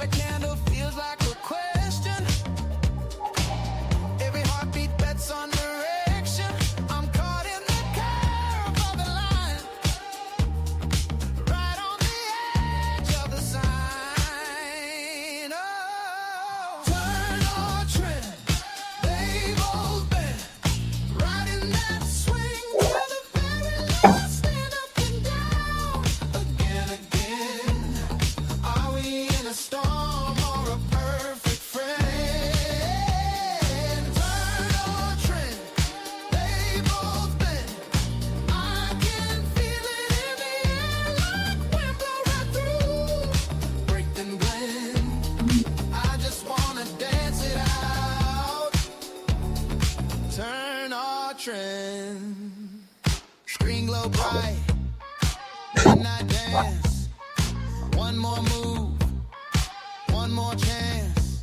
Every candle feels like a question. Every heartbeat bets on direction. I'm caught in the curve of the line, right on the edge of the sign. Oh, turn or trend, they both bend, right in that swing to the very last, stand up and down, again, again. Are we in a storm or a perfect friend? Turn or trend, they both bend. I can feel it in the air like wind blow right through. Break then blend, I just wanna dance it out. Turn or trend, screen glow bright, midnight dance. One more move, one more chance.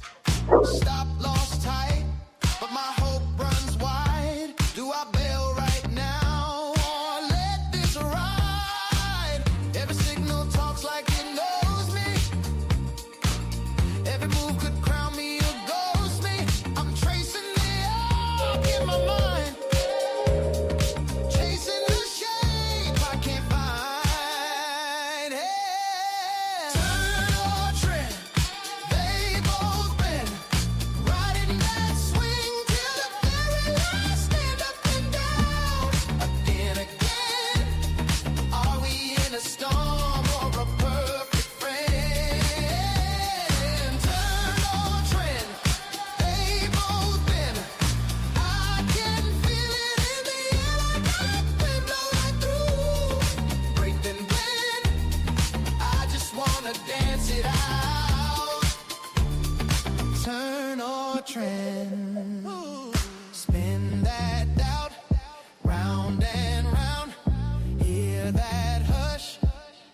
Stop lost tight, but my hope runs wide. Do I bail right now or let this ride? Every signal talks like it knows me. Every move could crown me or ghost me. I'm tracing the arc in my mind, chasing the shape I can't find. Hey, turn or trend, they both bend, right in that swing till the very last, stand up and down, again, again. Are we in a storm or a perfect friend? Turn or trend, they both bend. I can feel it in the air like wind blow right through. Break then blend, I just wanna dance it out. Turn or trend, spin that doubt, round and round. Hear that hush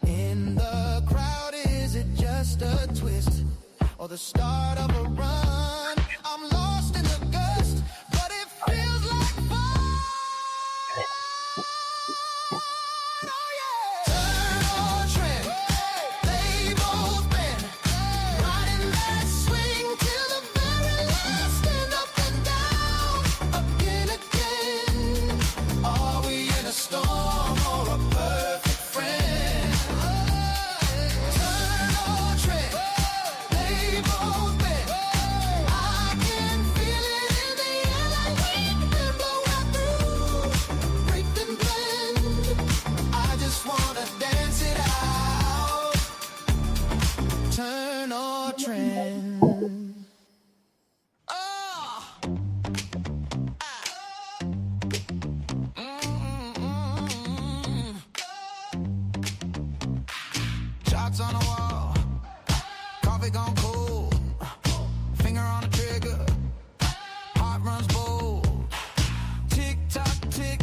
in the crowd. Is it just a twist or the start of a run? I'm lost in the gust, but it feels like fun. Oh yeah. Turn or trend, they both bend, right in that swing till the very last, stand up and down, again, again. Are we in a storm or a perfect friend? Turn or trend, they both bend. I can feel it in the air like wind blow right through. Break then blend, I just wanna dance it out. Turn or trend. Oh. Shots on the wall, coffee gone cold, finger on the trigger, heart runs bold. Tick tock tick,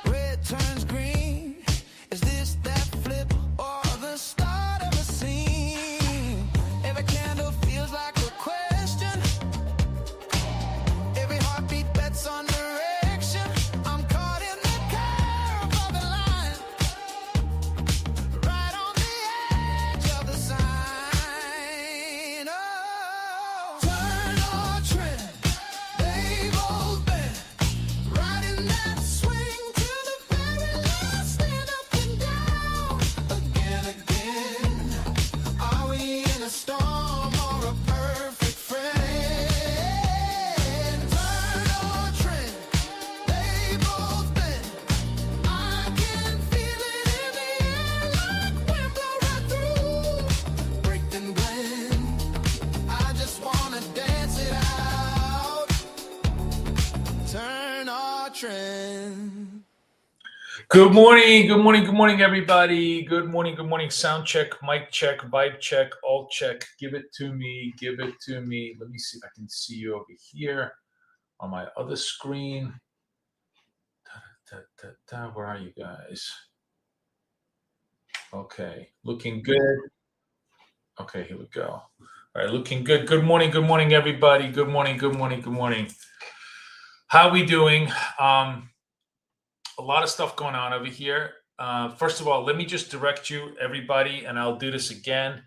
red turns green. Is this that flip or the start of a scene? Every candle feels like a question. Every heartbeat bets on direction. I'm caught in the curve of the line, right on the edge of the sign. Oh, turn or trend, they both bend, right in that swing till the very last, stand up and down, again, again. Are we in a storm or a perfect friend? Turn or trend, they both bend. I can feel it in the air like wind blow right through. Break then blend, I just wanna dance it out. Turn or trend. Good morning, good morning, good morning, everybody. Good morning, sound check, mic check, vibe check, all check. Give it to me, give it to me. Let me see if I can see you over here on my other screen. Where are you guys? Okay, looking good. Okay, here we go. All right, looking good. Good morning, everybody. Good morning, good morning, good morning. How we doing? A lot of stuff going on over here. First of all, let me just direct you, everybody, and I'll do this again,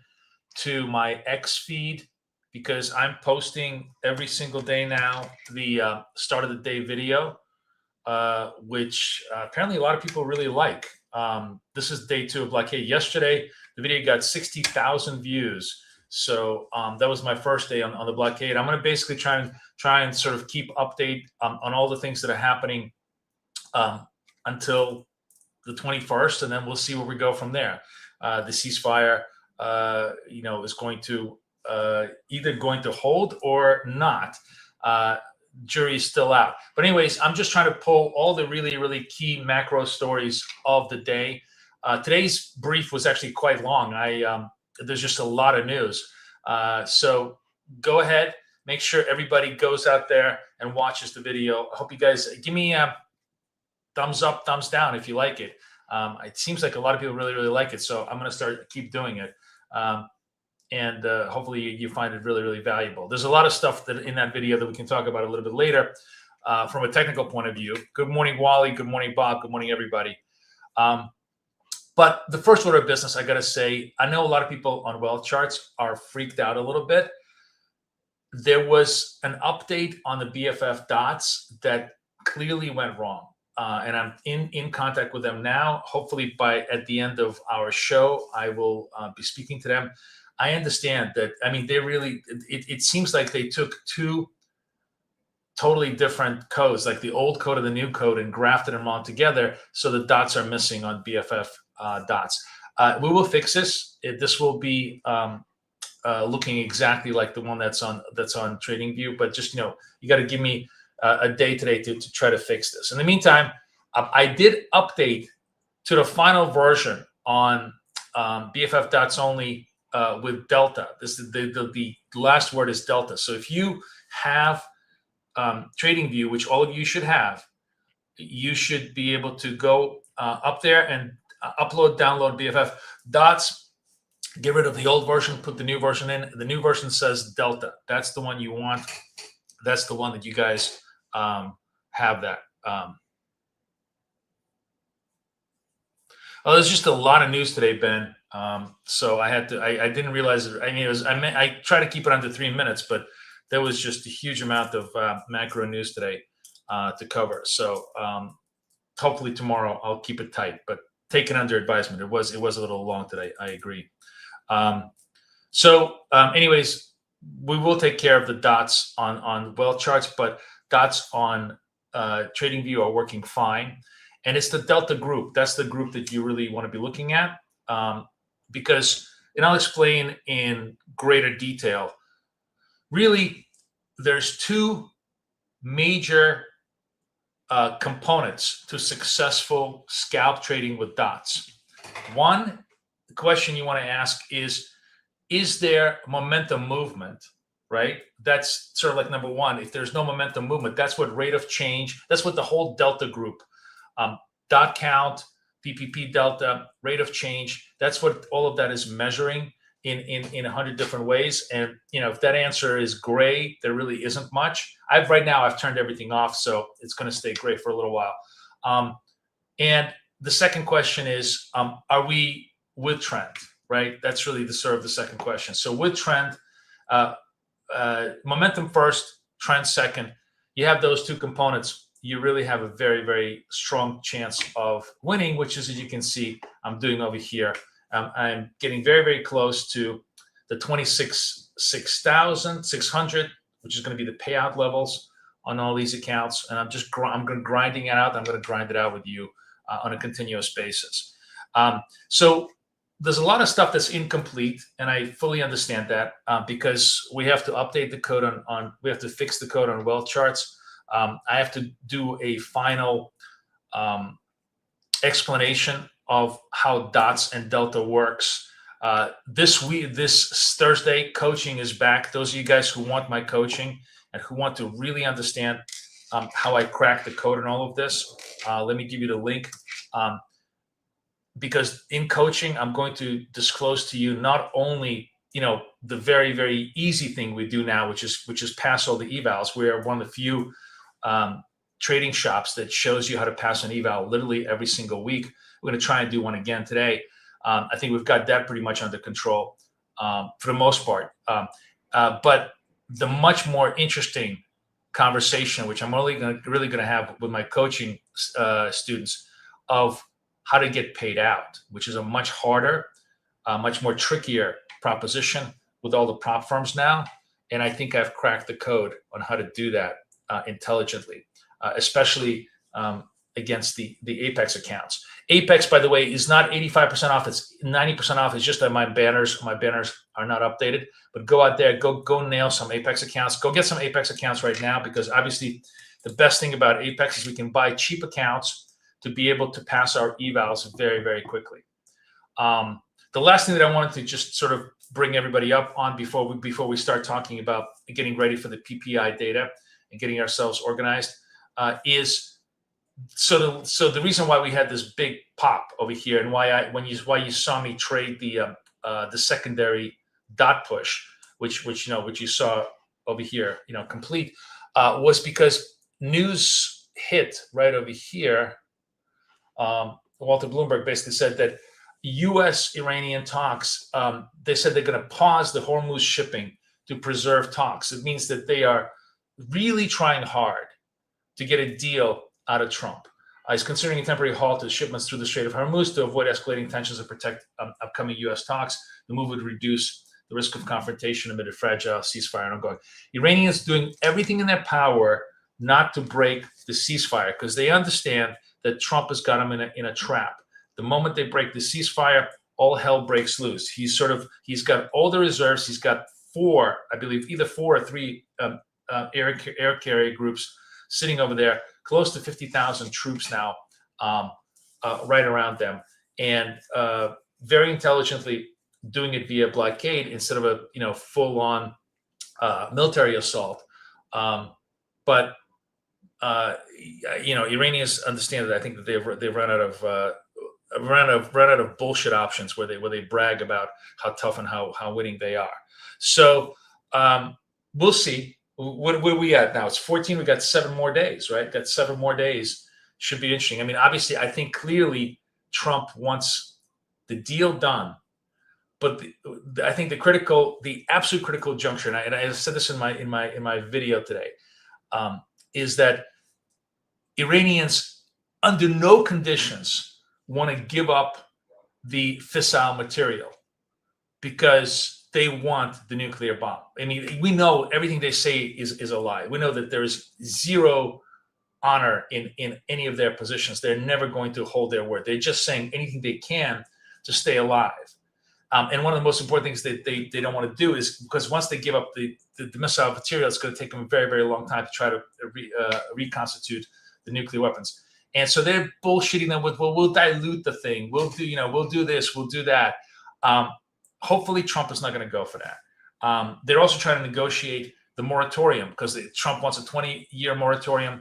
to my X feed because I'm posting every single day now the start of the day video, which apparently a lot of people really like. This is day 2 of Blockade. Yesterday, the video got 60,000 views. So that was my first day on the Blockade. I'm going to basically try and sort of keep update on all the things that are happening until the 21st, and then we'll see where we go from there. The ceasefire, is going to either going to hold or not. Jury is still out. But anyways, I'm just trying to pull all the really, really key macro stories of the day. Today's brief was actually quite long. There's just a lot of news. So go ahead, make sure everybody goes out there and watches the video. I hope you guys give me a thumbs up, thumbs down if you like it. It seems like a lot of people really, really like it. So I'm going to keep doing it. And hopefully you find it really, really valuable. There's a lot of stuff that in that video that we can talk about a little bit later from a technical point of view. Good morning, Wally. Good morning, Bob. Good morning, everybody. But the first order of business, I got to say, I know a lot of people on wealth charts are freaked out a little bit. There was an update on the BFF dots that clearly went wrong. And I'm in contact with them now. Hopefully at the end of our show, I will be speaking to them. I understand that. I mean, it seems like they took 2 totally different codes, like the old code and the new code, and grafted them all together. So the dots are missing on BFF dots. We will fix this. This will be looking exactly like the one that's on TradingView, but just, you got to give me a day today to try to fix this. In the meantime, I did update to the final version on BFF dots only with Delta. This is the last word is Delta. So if you have TradingView, which all of you should have, you should be able to go up there and download BFF dots. Get rid of the old version, put the new version in. The new version says Delta. That's the one you want. That's the one that you guys have that. There's just a lot of news today, Ben. So I had to. I didn't realize it. I mean, I try to keep it under 3 minutes, but there was just a huge amount of macro news today to cover. So hopefully tomorrow I'll keep it tight, but take it under advisement. It was a little long today. I agree. Anyways, we will take care of the dots on wealth charts, but dots on TradingView are working fine. And it's the Delta group. That's the group that you really want to be looking at because, and I'll explain in greater detail, really there's 2 major components to successful scalp trading with dots. One, the question you want to ask is there momentum movement, right? That's sort of like number one. If there's no momentum movement, that's what rate of change, that's what the whole Delta group, dot count, PPP delta, rate of change, that's what all of that is measuring in 100 different ways. And, if that answer is gray, there really isn't much. Right now I've turned everything off, so it's going to stay gray for a little while. And the second question is, are we with trend, right? That's really the second question. So with trend, momentum first, trend second, you have those 2 components. You really have a very, very strong chance of winning, which is, as you can see, I'm doing over here. I'm getting very, very close to the 26,600, which is going to be the payout levels on all these accounts. And I'm grinding it out. I'm going to grind it out with you on a continuous basis. So there's a lot of stuff that's incomplete, and I fully understand that because we have to update the code we have to fix the code on wealth charts. I have to do a final explanation of how dots and Delta works. This Thursday, coaching is back. Those of you guys who want my coaching and who want to really understand how I crack the code and all of this, let me give you the link. Because in coaching, I'm going to disclose to you not only the very, very easy thing we do now, which is pass all the evals. We are one of the few trading shops that shows you how to pass an eval literally every single week. We're going to try and do one again today. I think we've got that pretty much under control. for the most part. But the much more interesting conversation, which I'm really going to have with my coaching students, of how to get paid out, which is a much harder, much more trickier proposition with all the prop firms now. And I think I've cracked the code on how to do that intelligently, especially against the Apex accounts. Apex, by the way, is not 85% off. It's 90% off. It's just that my banners are not updated. But go out there, go nail some Apex accounts. Go get some Apex accounts right now, because obviously the best thing about Apex is we can buy cheap accounts to be able to pass our evals very, very quickly. The last thing that I wanted to just sort of bring everybody up on before we start talking about getting ready for the PPI data and getting ourselves organized is so the reason why we had this big pop over here, and why you saw me trade the secondary dot push, which you saw over here, complete, was because news hit right over here. Walter Bloomberg basically said that U.S.-Iranian talks, they said they're going to pause the Hormuz shipping to preserve talks. It means that they are really trying hard to get a deal out of Trump. He's considering a temporary halt to shipments through the Strait of Hormuz to avoid escalating tensions and protect upcoming U.S. talks. The move would reduce the risk of confrontation amid a fragile ceasefire ongoing. Iranians doing everything in their power not to break the ceasefire, because they understand that Trump has got them in a trap. The moment they break the ceasefire, all hell breaks loose. He's got all the reserves. He's got four, I believe, either 4 or 3 air carrier groups sitting over there, close to 50,000 troops now, right around them, and very intelligently doing it via blockade instead of a full-on military assault. But Iranians understand that. I think that they've run out of bullshit options where they brag about how tough and how winning they are. So we'll see. Where are we at now? It's 14. We got 7 more days, right? Got 7 more days. Should be interesting. I mean, obviously, I think clearly Trump wants the deal done, but I think the absolute critical juncture, and I said this in my video today, is that Iranians, under no conditions, want to give up the fissile material, because they want the nuclear bomb. I mean, we know everything they say is a lie. We know that there is zero honor in any of their positions. They're never going to hold their word. They're just saying anything they can to stay alive. And one of the most important things that they don't want to do is, because once they give up the missile material, it's going to take them a very, very long time to try to reconstitute the nuclear weapons. And so they're bullshitting them with, well, we'll dilute the thing. We'll do this, we'll do that. Hopefully Trump is not going to go for that. They're also trying to negotiate the moratorium, because Trump wants a 20-year moratorium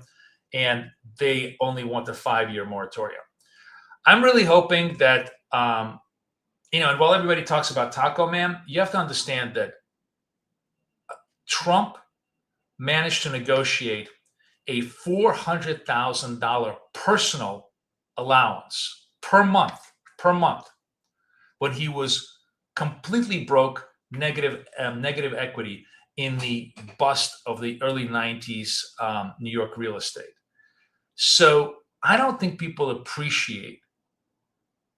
and they only want a 5-year moratorium. I'm really hoping that, and while everybody talks about Taco Man, you have to understand that Trump managed to negotiate a $400,000 personal allowance per month, when he was completely broke, negative equity in the bust of the early 90s New York real estate. So I don't think people appreciate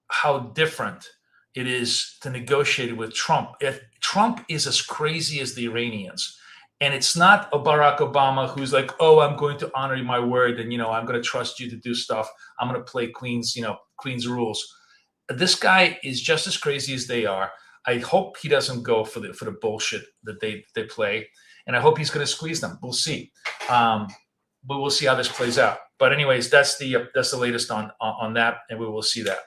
how different it is to negotiate with Trump. If Trump is as crazy as the Iranians, and it's not a Barack Obama who's like, oh, I'm going to honor my word, and I'm going to trust you to do stuff. I'm going to play Queen's rules. This guy is just as crazy as they are. I hope he doesn't go for the bullshit that they play, and I hope he's going to squeeze them. We'll see, but we'll see how this plays out. But anyways, that's the latest on that, and we will see that.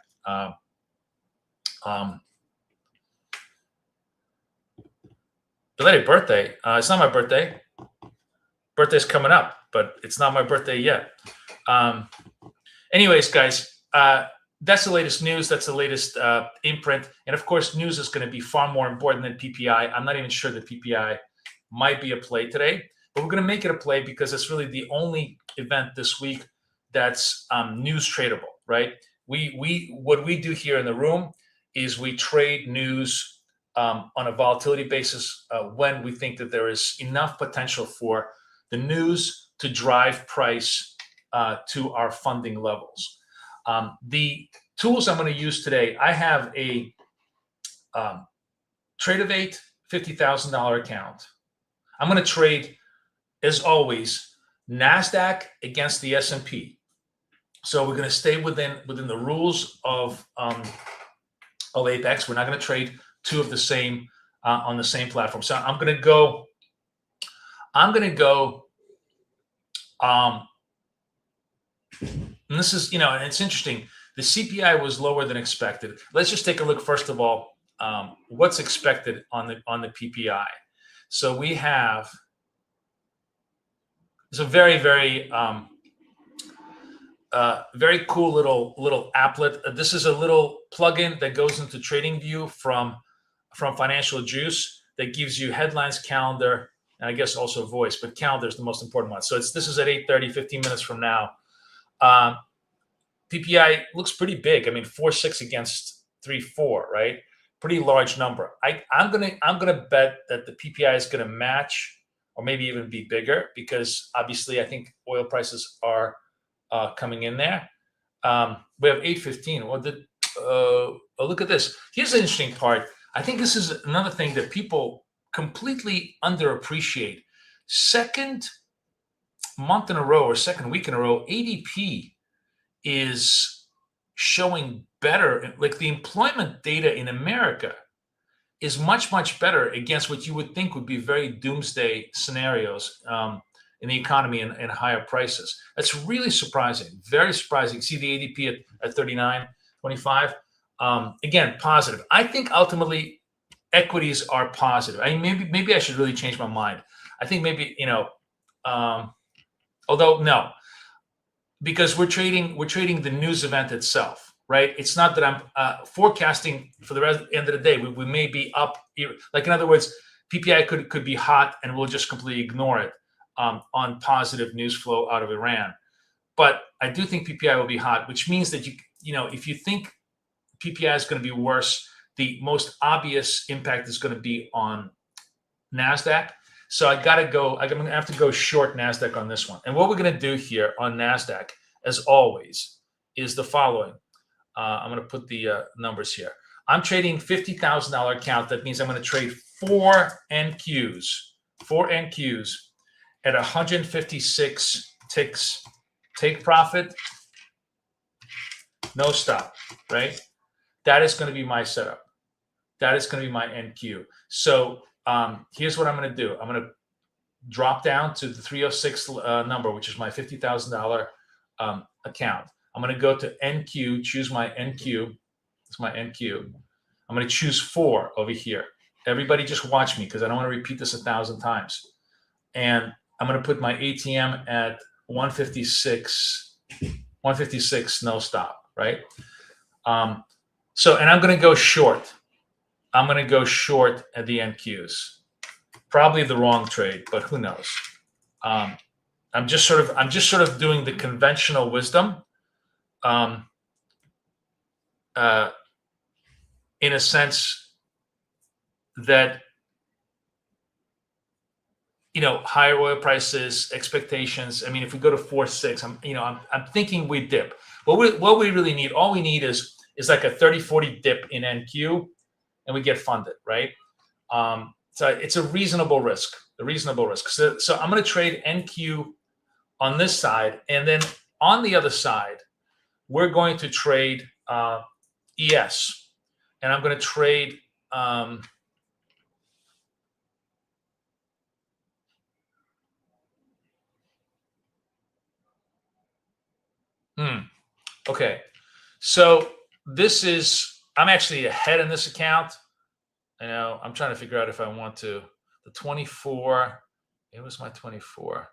Belated birthday. It's not my birthday. Birthday's coming up, but it's not my birthday yet. Anyways, guys, that's the latest news. That's the latest imprint. And of course, news is going to be far more important than PPI. I'm not even sure that PPI might be a play today, but we're going to make it a play because it's really the only event this week that's news tradable, right? What we do here in the room is we trade news on a volatility basis when we think that there is enough potential for the news to drive price to our funding levels. The tools I'm going to use today, I have a Trade of 8 $50,000 account. I'm going to trade, as always, NASDAQ against the S&P. So we're going to stay within the rules of Apex. We're not going to trade two of the same on the same platform. So I'm going to go. And this is, and it's interesting. The CPI was lower than expected. Let's just take a look first of all. What's expected on the PPI? So we have. It's a very, very very cool little applet. This is a little plugin that goes into TradingView from Financial Juice that gives you headlines, calendar, and I guess also voice, but calendar is the most important one. So this is at 8:30, 15 minutes from now. PPI looks pretty big. I mean, 4.6 against 3.4, right? Pretty large number. I'm gonna bet that the PPI is gonna match or maybe even be bigger because obviously I think oil prices are coming in there. We have 8.15. Well, look at this. Here's the interesting part. I think this is another thing that people completely underappreciate. Second month in a row or second week in a row, ADP is showing better. Like the employment data in America is much, much better against what you would think would be very doomsday scenarios in the economy and higher prices. That's really surprising, very surprising. See the ADP at 39.25. Again, positive. I think ultimately equities are positive. I mean, maybe I should really change my mind. I think maybe, although no, because we're trading the news event itself, right? It's not that I'm forecasting for the end of the day. We may be up. Like in other words, PPI could be hot and we'll just completely ignore it on positive news flow out of Iran. But I do think PPI will be hot, which means that if you think PPI is going to be worse, the most obvious impact is going to be on NASDAQ. So I'm going to have to go short NASDAQ on this one. And what we're going to do here on NASDAQ, as always, is the following. I'm going to put the numbers here. I'm trading $50,000 account. That means I'm going to trade 4 NQs at 156 ticks. Take profit, no stop, right? That is going to be my setup. That is going to be my NQ. So here's what I'm going to do. I'm going to drop down to the 306 number, which is my $50,000 account. I'm going to go to NQ, choose my NQ. It's my NQ. I'm going to choose 4 over here. Everybody just watch me because I don't want to repeat this 1,000 times. And I'm going to put my ATM at 156, no stop, right? And I'm going to go short. I'm going to go short at the NQs. Probably the wrong trade, but who knows? I'm just sort of doing the conventional wisdom. In a sense that higher oil prices, expectations. I mean, if we go to 4.6, I'm thinking we dip. What we really need, all we need is like a 30-40 dip in NQ, and we get funded, right? So it's a reasonable risk. So I'm going to trade NQ on this side, and then on the other side, we're going to trade ES, and I'm going to trade. Okay, so I'm actually ahead in this account. I'm trying to figure out if I want to. The 24, it was my 24.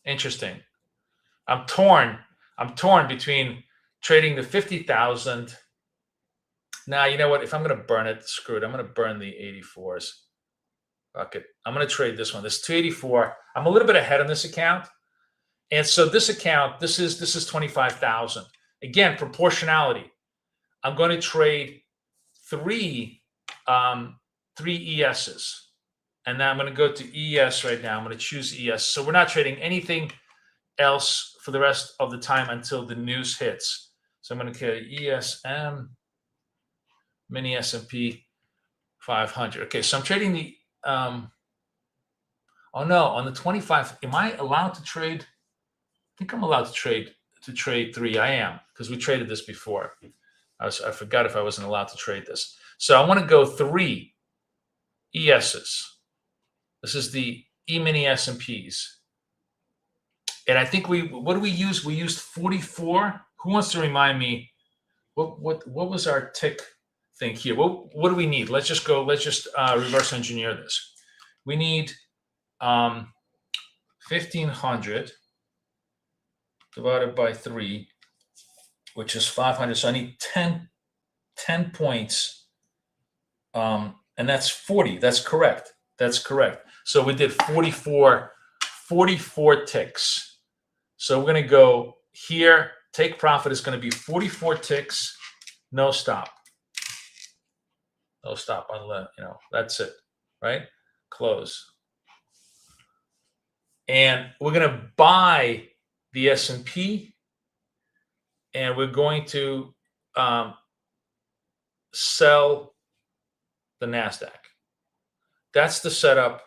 Interesting. I'm torn between trading the 50,000. Now, you know what? If I'm going to burn it, screw it. I'm going to burn the 84s. Fuck it. I'm going to trade this one. This 284. I'm a little bit ahead on this account. And so this account, this is 25,000. Again, proportionality. I'm going to trade three ESs. And now I'm going to go to ES right now. I'm going to choose ES. So we're not trading anything else for the rest of the time until the news hits. So I'm going to get ESM, mini S&P 500. Okay, so I'm trading the, oh no, on the 25, am I allowed to trade? I think I'm allowed to trade three. I am, because we traded this before. I forgot if I wasn't allowed to trade this. So I want to go three ESs. This is the E-mini S&Ps. And I think what do we use? We used 44. Who wants to remind me what was our tick thing here? What do we need? Let's just reverse engineer this. We need 1,500 divided by 3, which is 500. So I need 10 points. And that's 40. That's correct. So we did 44 ticks. So we're going to go here. Take profit is going to be 44 ticks. No stop. That's it, right? Close. And we're going to buy the S&P, and we're going to sell the NASDAQ. That's the setup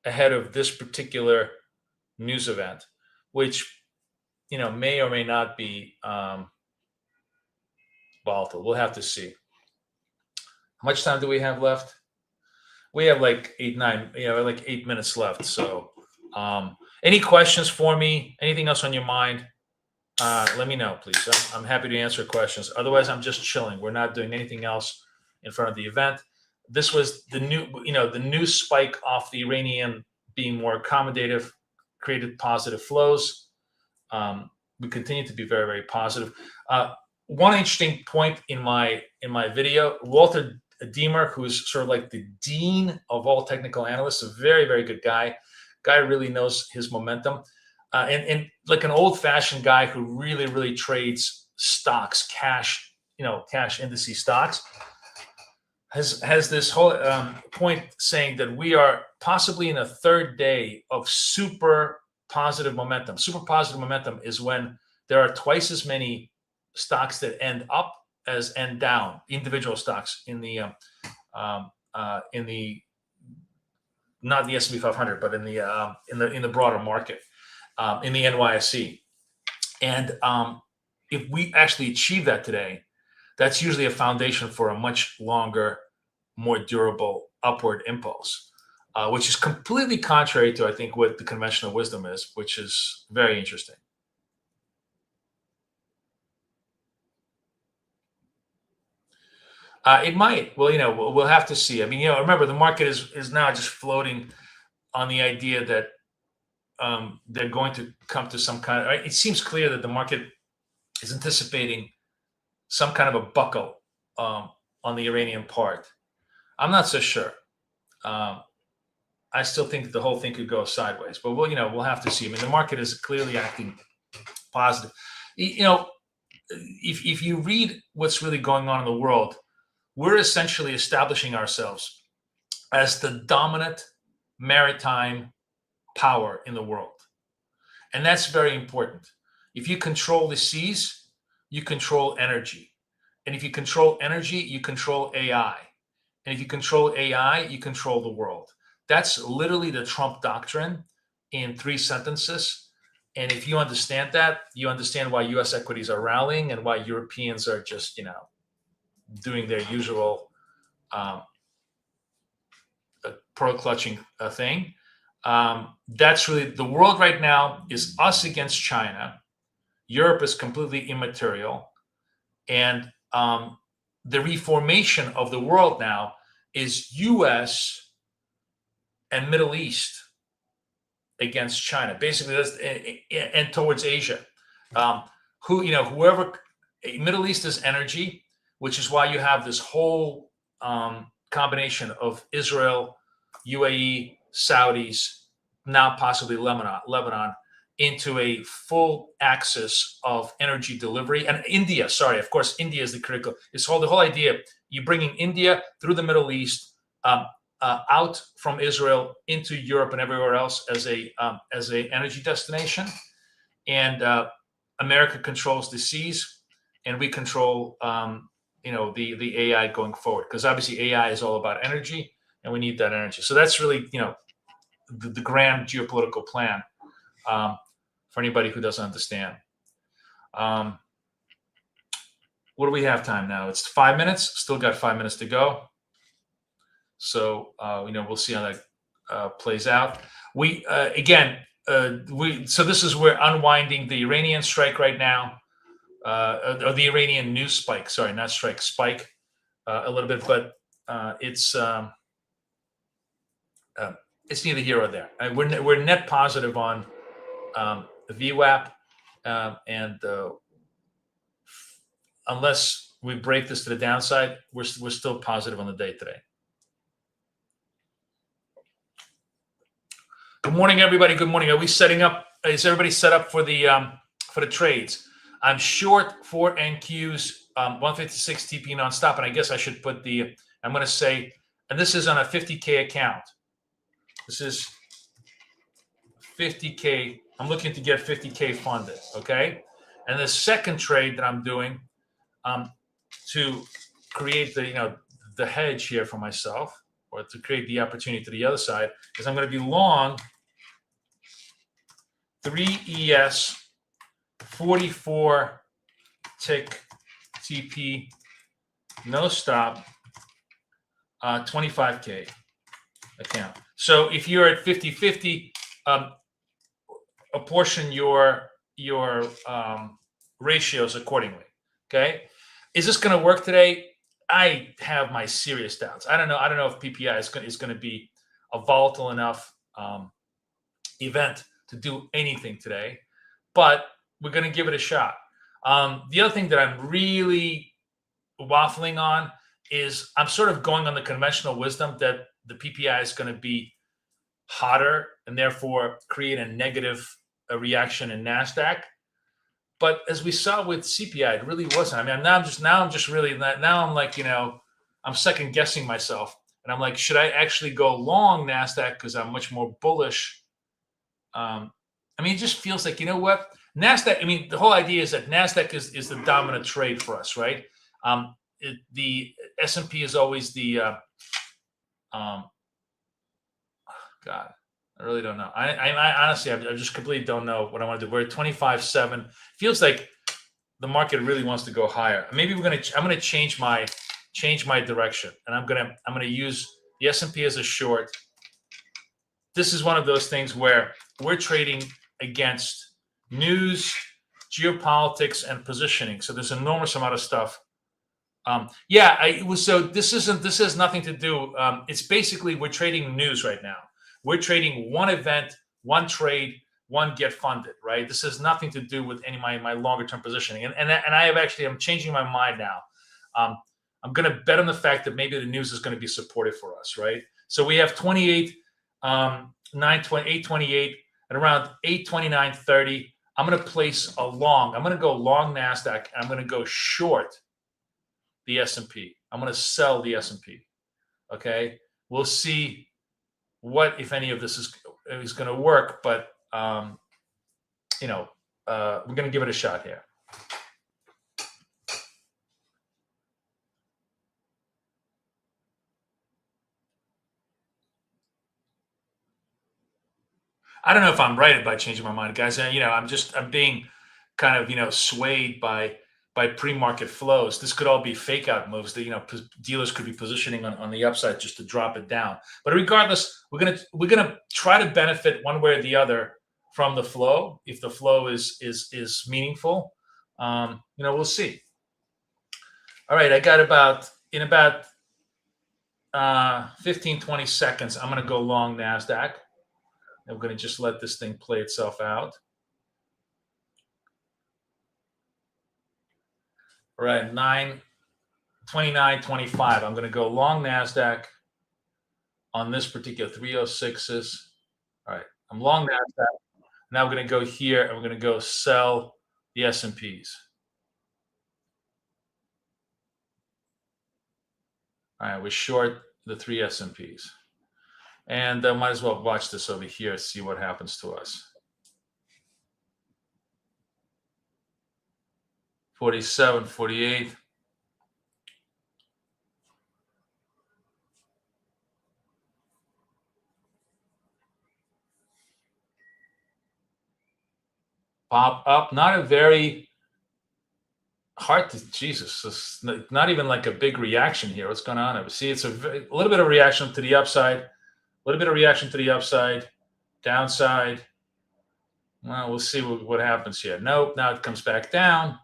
ahead of this particular news event, which may or may not be volatile. We'll have to see. How much time do we have left? We have like 8 minutes left. So any questions for me? Anything else on your mind? Let me know, please. I'm happy to answer questions. Otherwise, I'm just chilling. We're not doing anything else in front of the event. This was the new spike off the Iranian being more accommodative, created positive flows. We continue to be very, very positive. One interesting point in my video, Walter Deemer, who's sort of like the dean of all technical analysts, a very, very good guy. Guy really knows his momentum. And like an old-fashioned guy who really, really trades stocks, cash indices stocks, has this whole point saying that we are possibly in a third day of super positive momentum. Super positive momentum is when there are twice as many stocks that end up as end down, individual stocks in the not the S&P 500, but in the broader market, in the NYSE. And if we actually achieve that today, that's usually a foundation for a much longer, more durable upward impulse, which is completely contrary to, I think, what the conventional wisdom is, which is very interesting. It might. Well, we'll have to see. I mean, remember, the market is now just floating on the idea that they're going to come to some kind of. It seems clear that the market is anticipating some kind of a buckle on the Iranian part. I'm not so sure. I still think that the whole thing could go sideways, but we'll have to see. I mean, the market is clearly acting positive. If you read what's really going on in the world, we're essentially establishing ourselves as the dominant maritime power in the world. And that's very important. If you control the seas, you control energy. And if you control energy, you control AI. And if you control AI, you control the world. That's literally the Trump doctrine in 3 sentences. And if you understand that, you understand why U.S. equities are rallying and why Europeans are just, doing their usual pearl clutching thing. That's really the world right now is us against China. Europe is completely immaterial. And the reformation of the world now is U.S. and Middle East against China, basically, and towards Asia. Whoever, Middle East is energy, which is why you have this whole combination of Israel, UAE, Saudis, now possibly Lebanon, into a full axis of energy delivery. And India, sorry, of course, India is the critical. The whole idea, you're bringing India through the Middle East, out from Israel into Europe and everywhere else as a energy destination, and America controls the seas, and we control the AI going forward, because obviously AI is all about energy, and we need that energy. So that's really the grand geopolitical plan, for anybody who doesn't understand. What do we have time now? It's 5 minutes. Still got 5 minutes to go. So we'll see how that plays out. So this is where unwinding the Iranian strike right now, or the Iranian news spike. Sorry, not strike, spike a little bit, but it's neither here or there. We're net positive on the VWAP, and unless we break this to the downside, we're still positive on the day today. Good morning, everybody. Good morning. Are we setting up? Is everybody set up for the trades? I'm short 4 NQs, 156 TP nonstop, and I guess I should put I'm going to say, and this is on a 50K account. This is 50K. I'm looking to get 50K funded, okay? And the second trade that I'm doing, to create the hedge here for myself, or to create the opportunity to the other side, is I'm going to be long 3ES 44 tick TP, no stop, 25K account. So if you're at 50-50, apportion your ratios accordingly. Okay, is this going to work today? I have my serious doubts. I don't know if PPI is going to be a volatile enough event to do anything today, but we're going to give it a shot. The other thing that I'm really waffling on is I'm sort of going on the conventional wisdom that the PPI is going to be hotter and therefore create a negative reaction in NASDAQ. But as we saw with CPI, it really wasn't. I mean, now I'm like, I'm second guessing myself. And I'm like, should I actually go long NASDAQ because I'm much more bullish? It just feels like, what? NASDAQ, the whole idea is that NASDAQ is the dominant trade for us, right? The S&P is always the, God, I really don't know. I honestly, I just completely don't know what I want to do. We're at 25.7. Feels like the market really wants to go higher. Maybe I'm going to change my direction, and I'm going to use the S&P as a short. This is one of those things where we're trading against news, geopolitics, and positioning. So there's an enormous amount of stuff. So this has nothing to do. It's basically we're trading news right now. We're trading one event, one trade, one get funded, right? This has nothing to do with any of my longer term positioning. And I'm changing my mind now. I'm going to bet on the fact that maybe the news is going to be supportive for us, right? So we have 28, 828 at around 829.30. I'm going to place a long. I'm going to go long NASDAQ, and I'm going to go short the S&P. I'm going to sell the S&P. Okay, we'll see what, if any, of this is going to work, but we're going to give it a shot here. I don't know if I'm right by changing my mind, guys. I'm being kind of swayed by pre-market flows. This could all be fake out moves that dealers could be positioning on the upside just to drop it down. But regardless, we're gonna try to benefit one way or the other from the flow. If the flow is meaningful, we'll see. All right, I got about 15-20 seconds. I'm gonna go long NASDAQ. And we're gonna just let this thing play itself out. All right, 9:29:25. I'm going to go long NASDAQ on this particular 306s. All right, I'm long NASDAQ. Now we're going to go here and we're going to go sell the S&Ps. All right, we're short the 3 S&Ps. And might as well watch this over here, see what happens to us. 47, 48. Pop up, not a very hard to, Jesus, it's not even like a big reaction here. What's going on? See, it's a little bit of reaction to the upside, a little bit of reaction to the upside, downside. Well, we'll see what happens here. Nope, now it comes back down.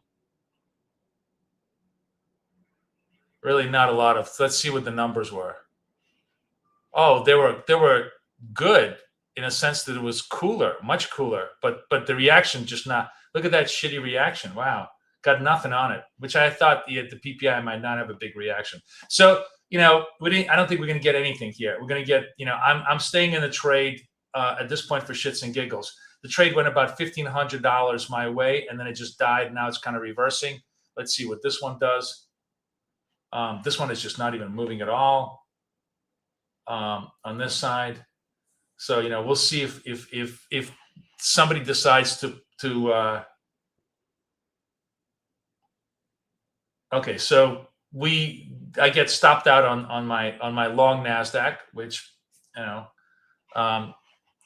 Really not a lot of, let's see what the numbers were. Oh, they were good in a sense that it was cooler, much cooler, but the reaction just not. Look at that shitty reaction. Wow, got nothing on it, which I thought the PPI might not have a big reaction. So, I don't think we're going to get anything here. We're going to get, I'm staying in the trade at this point for shits and giggles. The trade went about $1,500 my way, and then it just died. Now it's kind of reversing. Let's see what this one does. This one is just not even moving at all on this side. So, we'll see if somebody decides to okay, so I get stopped out on my long NASDAQ, which,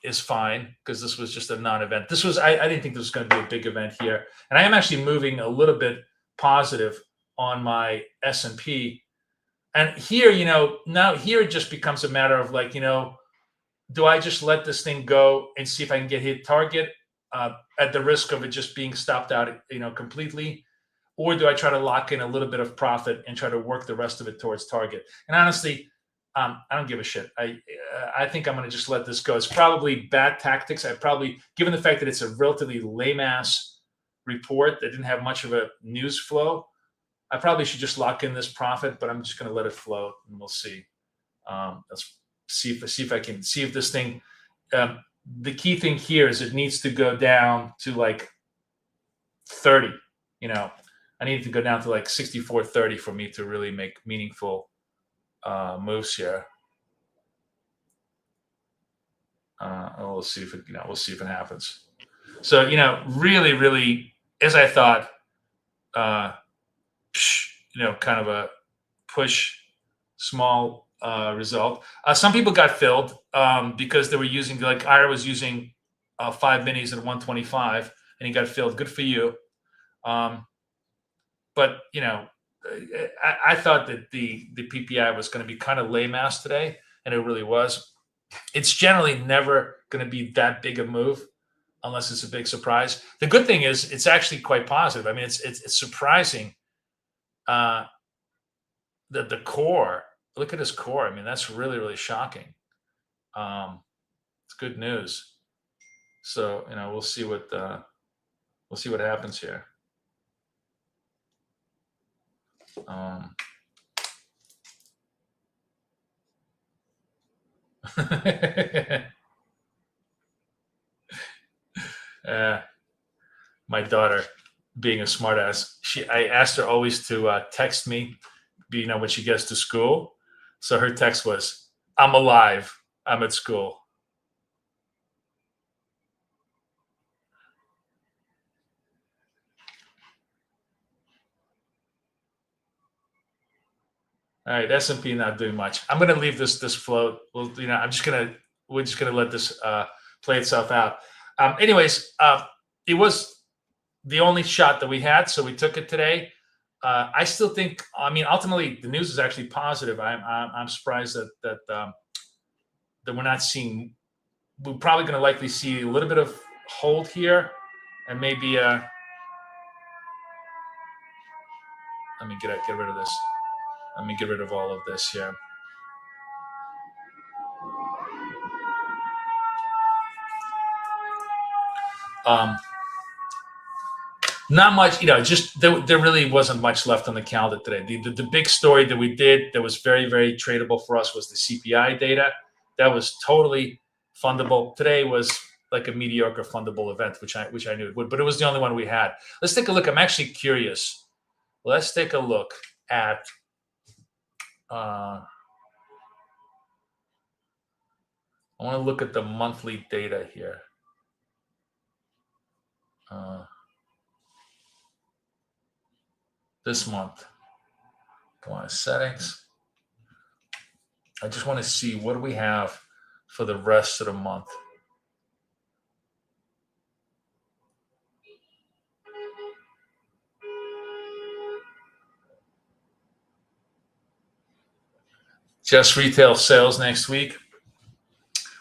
is fine because this was just a non-event. I didn't think this was going to be a big event here. And I am actually moving a little bit positive on my S&P. And here, now here it just becomes a matter of like, do I just let this thing go and see if I can get hit target at the risk of it just being stopped out, completely? Or do I try to lock in a little bit of profit and try to work the rest of it towards target? And honestly, I don't give a shit. I think I'm going to just let this go. It's probably bad tactics. Given the fact that it's a relatively lame ass report that didn't have much of a news flow, I probably should just lock in this profit, but I'm just going to let it float and we'll see. Let's see if I can see if this thing, the key thing here is it needs to go down to like 30, I need to go down to like 64.30 for me to really make meaningful moves here. We'll see if it happens. So, really, really, as I thought, kind of a push, small result. Some people got filled because they were using, like Ira was using 5 minis at 125, and he got filled. Good for you. But I thought that the PPI was going to be kind of lame ass today, and it really was. It's generally never going to be that big a move unless it's a big surprise. The good thing is it's actually quite positive. I mean, it's surprising that the core. Look at his core. I mean, that's really, really shocking. It's good news. So we'll see what happens here. My daughter, being a smartass, I asked her always to text me, when she gets to school. So her text was, "I'm alive. I'm at school." All right, S&P not doing much. I'm going to leave this float. Well, we're just going to let this play itself out. Anyways, it was the only shot that we had, so we took it today. I still think, ultimately the news is actually positive. I'm surprised that we're not seeing. We're probably going to likely see a little bit of hold here, and maybe. Let me get rid of this. Let me get rid of all of this here. Not much, just there really wasn't much left on the calendar today. The big story that we did that was very, very tradable for us was the CPI data. That was totally fundable. Today was like a mediocre fundable event, which I knew it would, but it was the only one we had. Let's take a look. I'm actually curious. Let's take a look at I want to look at the monthly data here. This month. Go on to settings. I just want to see what do we have for the rest of the month. Just retail sales next week,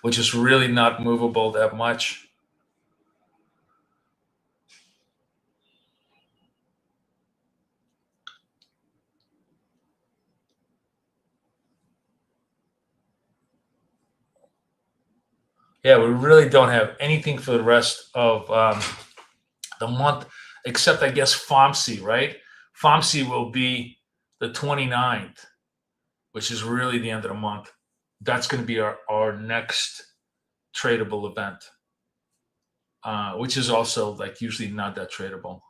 which is really not movable that much. Yeah, we really don't have anything for the rest of the month, except I guess FOMC, right? FOMC will be the 29th, which is really the end of the month. That's going to be our next tradable event, which is also like usually not that tradable.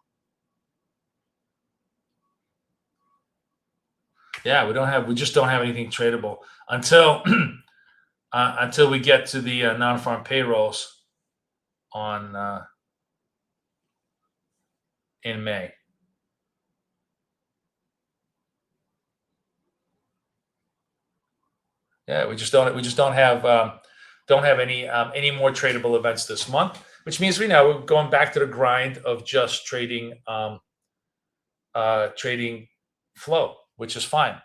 Yeah, we just don't have anything tradable until until we get to the non-farm payrolls on in May. Yeah, we just don't have any more tradable events this month, which means we're going back to the grind of just trading trading flow, which is fine.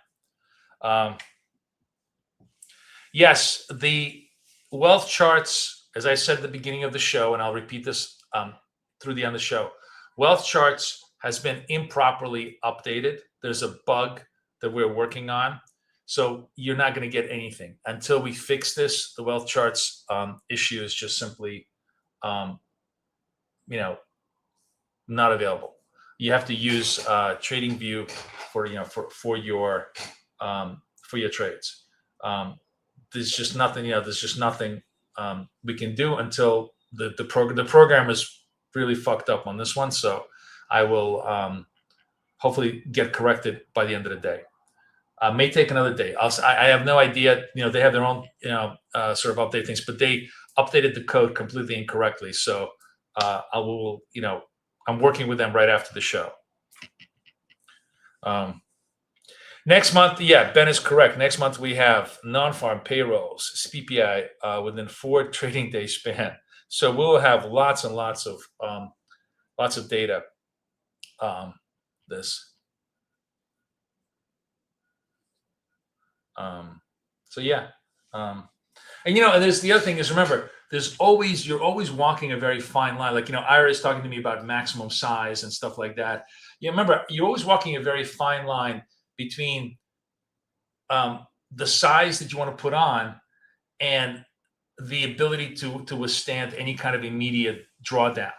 Yes, the wealth charts, as I said at the beginning of the show, and I'll repeat this through the end of the show, wealth charts has been improperly updated. There's a bug that we're working on. So you're not going to get anything until we fix this. The wealth charts issue is just simply, not available. You have to use TradingView for your trades. There's just nothing. There's just nothing we can do until the program is really fucked up on this one. So I will hopefully get corrected by the end of the day. May take another day. I have no idea. They have their own, sort of update things, but they updated the code completely incorrectly. So I will, I'm working with them right after the show. Next month, Ben is correct. Next month we have non-farm payrolls, SPPI within 4 trading day span. So we'll have lots and lots of data. And there's the other thing is, remember, you're always walking a very fine line. Like, Ira is talking to me about maximum size and stuff like that. Remember, you're always walking a very fine line between the size that you want to put on and the ability to withstand any kind of immediate drawdown.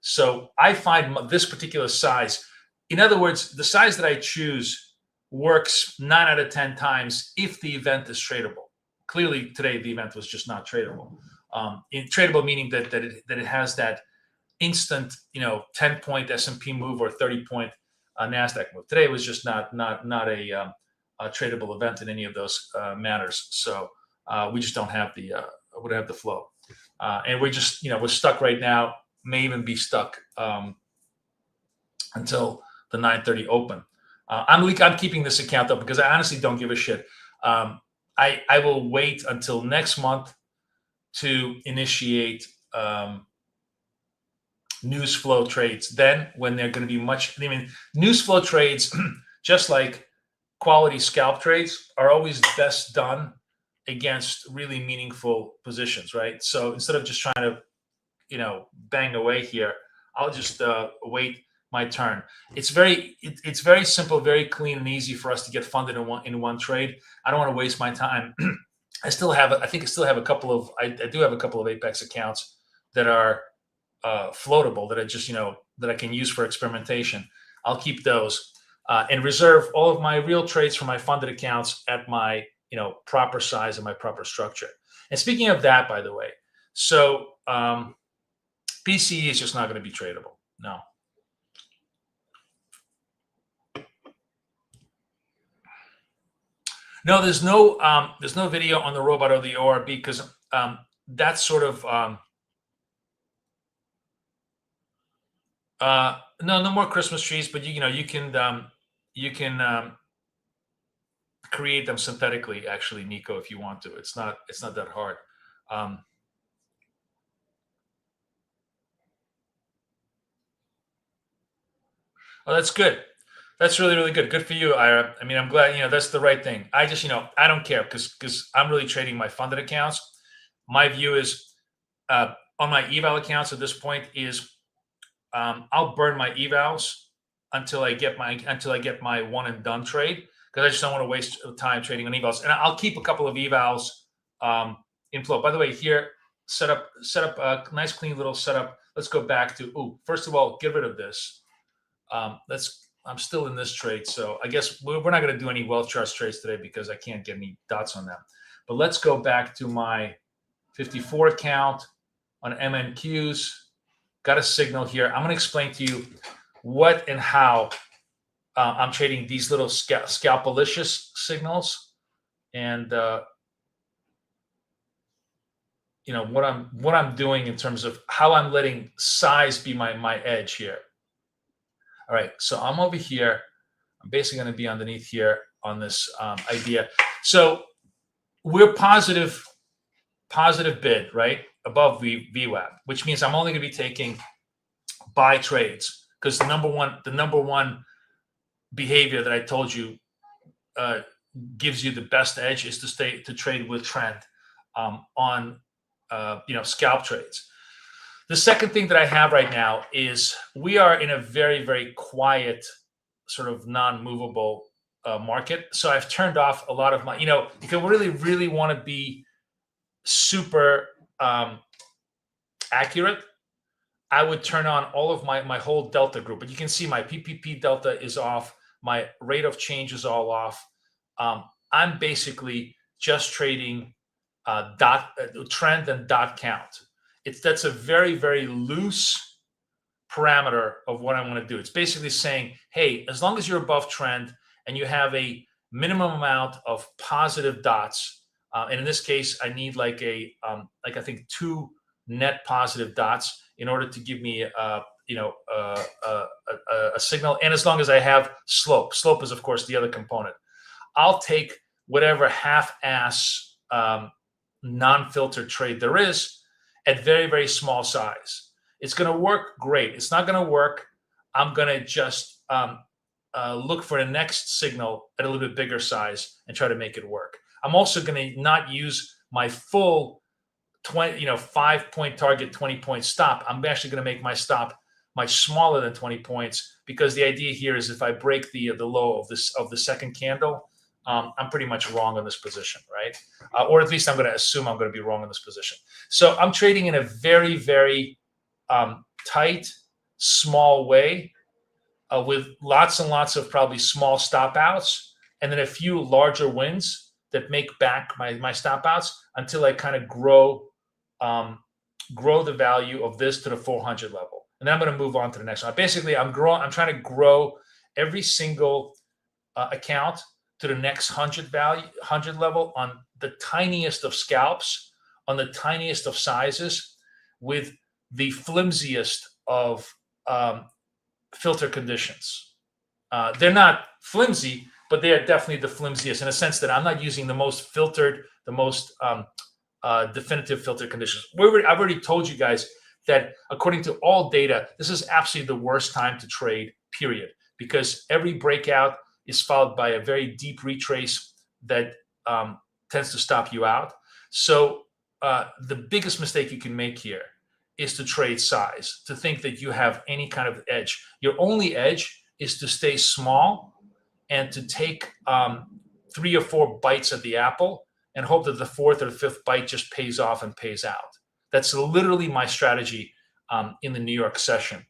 So I find this particular size, in other words, the size that I choose works 9 out of 10 times if the event is tradable. Clearly, today the event was just not tradable. Tradable meaning that it has that instant, 10-point S&P move or 30-point Nasdaq move. Today was just not a tradable event in any of those matters. So we just don't have the flow, and we're just we're stuck right now. May even be stuck until the 9:30 open. I'm keeping this account up because I honestly don't give a shit. I will wait until next month to initiate news flow trades. Then, when they're going to be news flow trades, just like quality scalp trades, are always best done against really meaningful positions, right? So instead of just trying to, bang away here, I'll just wait my turn. It's very simple, very clean and easy for us to get funded in one trade. I don't want to waste my time. I do have a couple of Apex accounts that are floatable that are just, that I can use for experimentation. I'll keep those and reserve all of my real trades for my funded accounts at my, proper size and my proper structure. And speaking of that, by the way, so PCE is just not going to be tradable. No. No, there's no video on the robot or the ORB because that's sort of no more Christmas trees, but you can create them synthetically, actually, Nico, if you want to. It's not that hard. Oh, that's good. That's really, really good. Good for you, Ira. I mean, I'm glad, that's the right thing. I just, I don't care because I'm really trading my funded accounts. My view is on my eval accounts at this point is I'll burn my evals until I get my one and done trade because I just don't want to waste time trading on evals. And I'll keep a couple of evals in flow. By the way, here, set up a nice, clean little setup. Let's go back to, first of all, get rid of this. I'm still in this trade, so I guess we're not going to do any wealth charts trades today because I can't get any dots on them. But let's go back to my 54 account on MNQs. Got a signal here. I'm going to explain to you what and how I'm trading these little scalpelicious signals, and what I'm doing in terms of how I'm letting size be my edge here. All right, so I'm over here. I'm basically going to be underneath here on this idea. So we're positive bid, right, above VWAP, which means I'm only going to be taking buy trades because the number one behavior that I told you gives you the best edge is to trade with trend on scalp trades. The second thing that I have right now is we are in a very, very quiet, sort of non-movable market. So I've turned off a lot of my, if you really, really want to be super accurate, I would turn on all of my whole delta group. But you can see my PPP delta is off. My rate of change is all off. I'm basically just trading trend and dot count. That's a very, very loose parameter of what I want to do. It's basically saying, hey, as long as you're above trend and you have a minimum amount of positive dots, and in this case, I need I think 2 net positive dots in order to give me a signal. And as long as I have slope is of course the other component. I'll take whatever half-ass non-filtered trade there is at very, very small size. It's going to work great. It's not going to work. I'm going to just look for the next signal at a little bit bigger size and try to make it work. I'm also going to not use my full 5-point target, 20-point stop. I'm actually going to make my stop much smaller than 20 points because the idea here is if I break the low of the second candle, I'm pretty much wrong on this position, right? Or at least I'm going to assume I'm going to be wrong in this position. So I'm trading in a very, very tight, small way with lots and lots of probably small stop outs and then a few larger wins that make back my stop outs until I kind of grow the value of this to the 400 level. And then I'm going to move on to the next one. Basically, I'm trying to grow every single account to the next 100 level on the tiniest of scalps, on the tiniest of sizes, with the flimsiest of filter conditions. They're not flimsy, but they are definitely the flimsiest in a sense that I'm not using the most filtered, the most definitive filter conditions. I've already told you guys that according to all data, this is absolutely the worst time to trade, period, because every breakout is followed by a very deep retrace that tends to stop you out. So the biggest mistake you can make here is to trade size, to think that you have any kind of edge. Your only edge is to stay small and to take 3 or 4 bites at the apple and hope that the 4th or 5th bite just pays off and pays out. That's literally my strategy in the New York session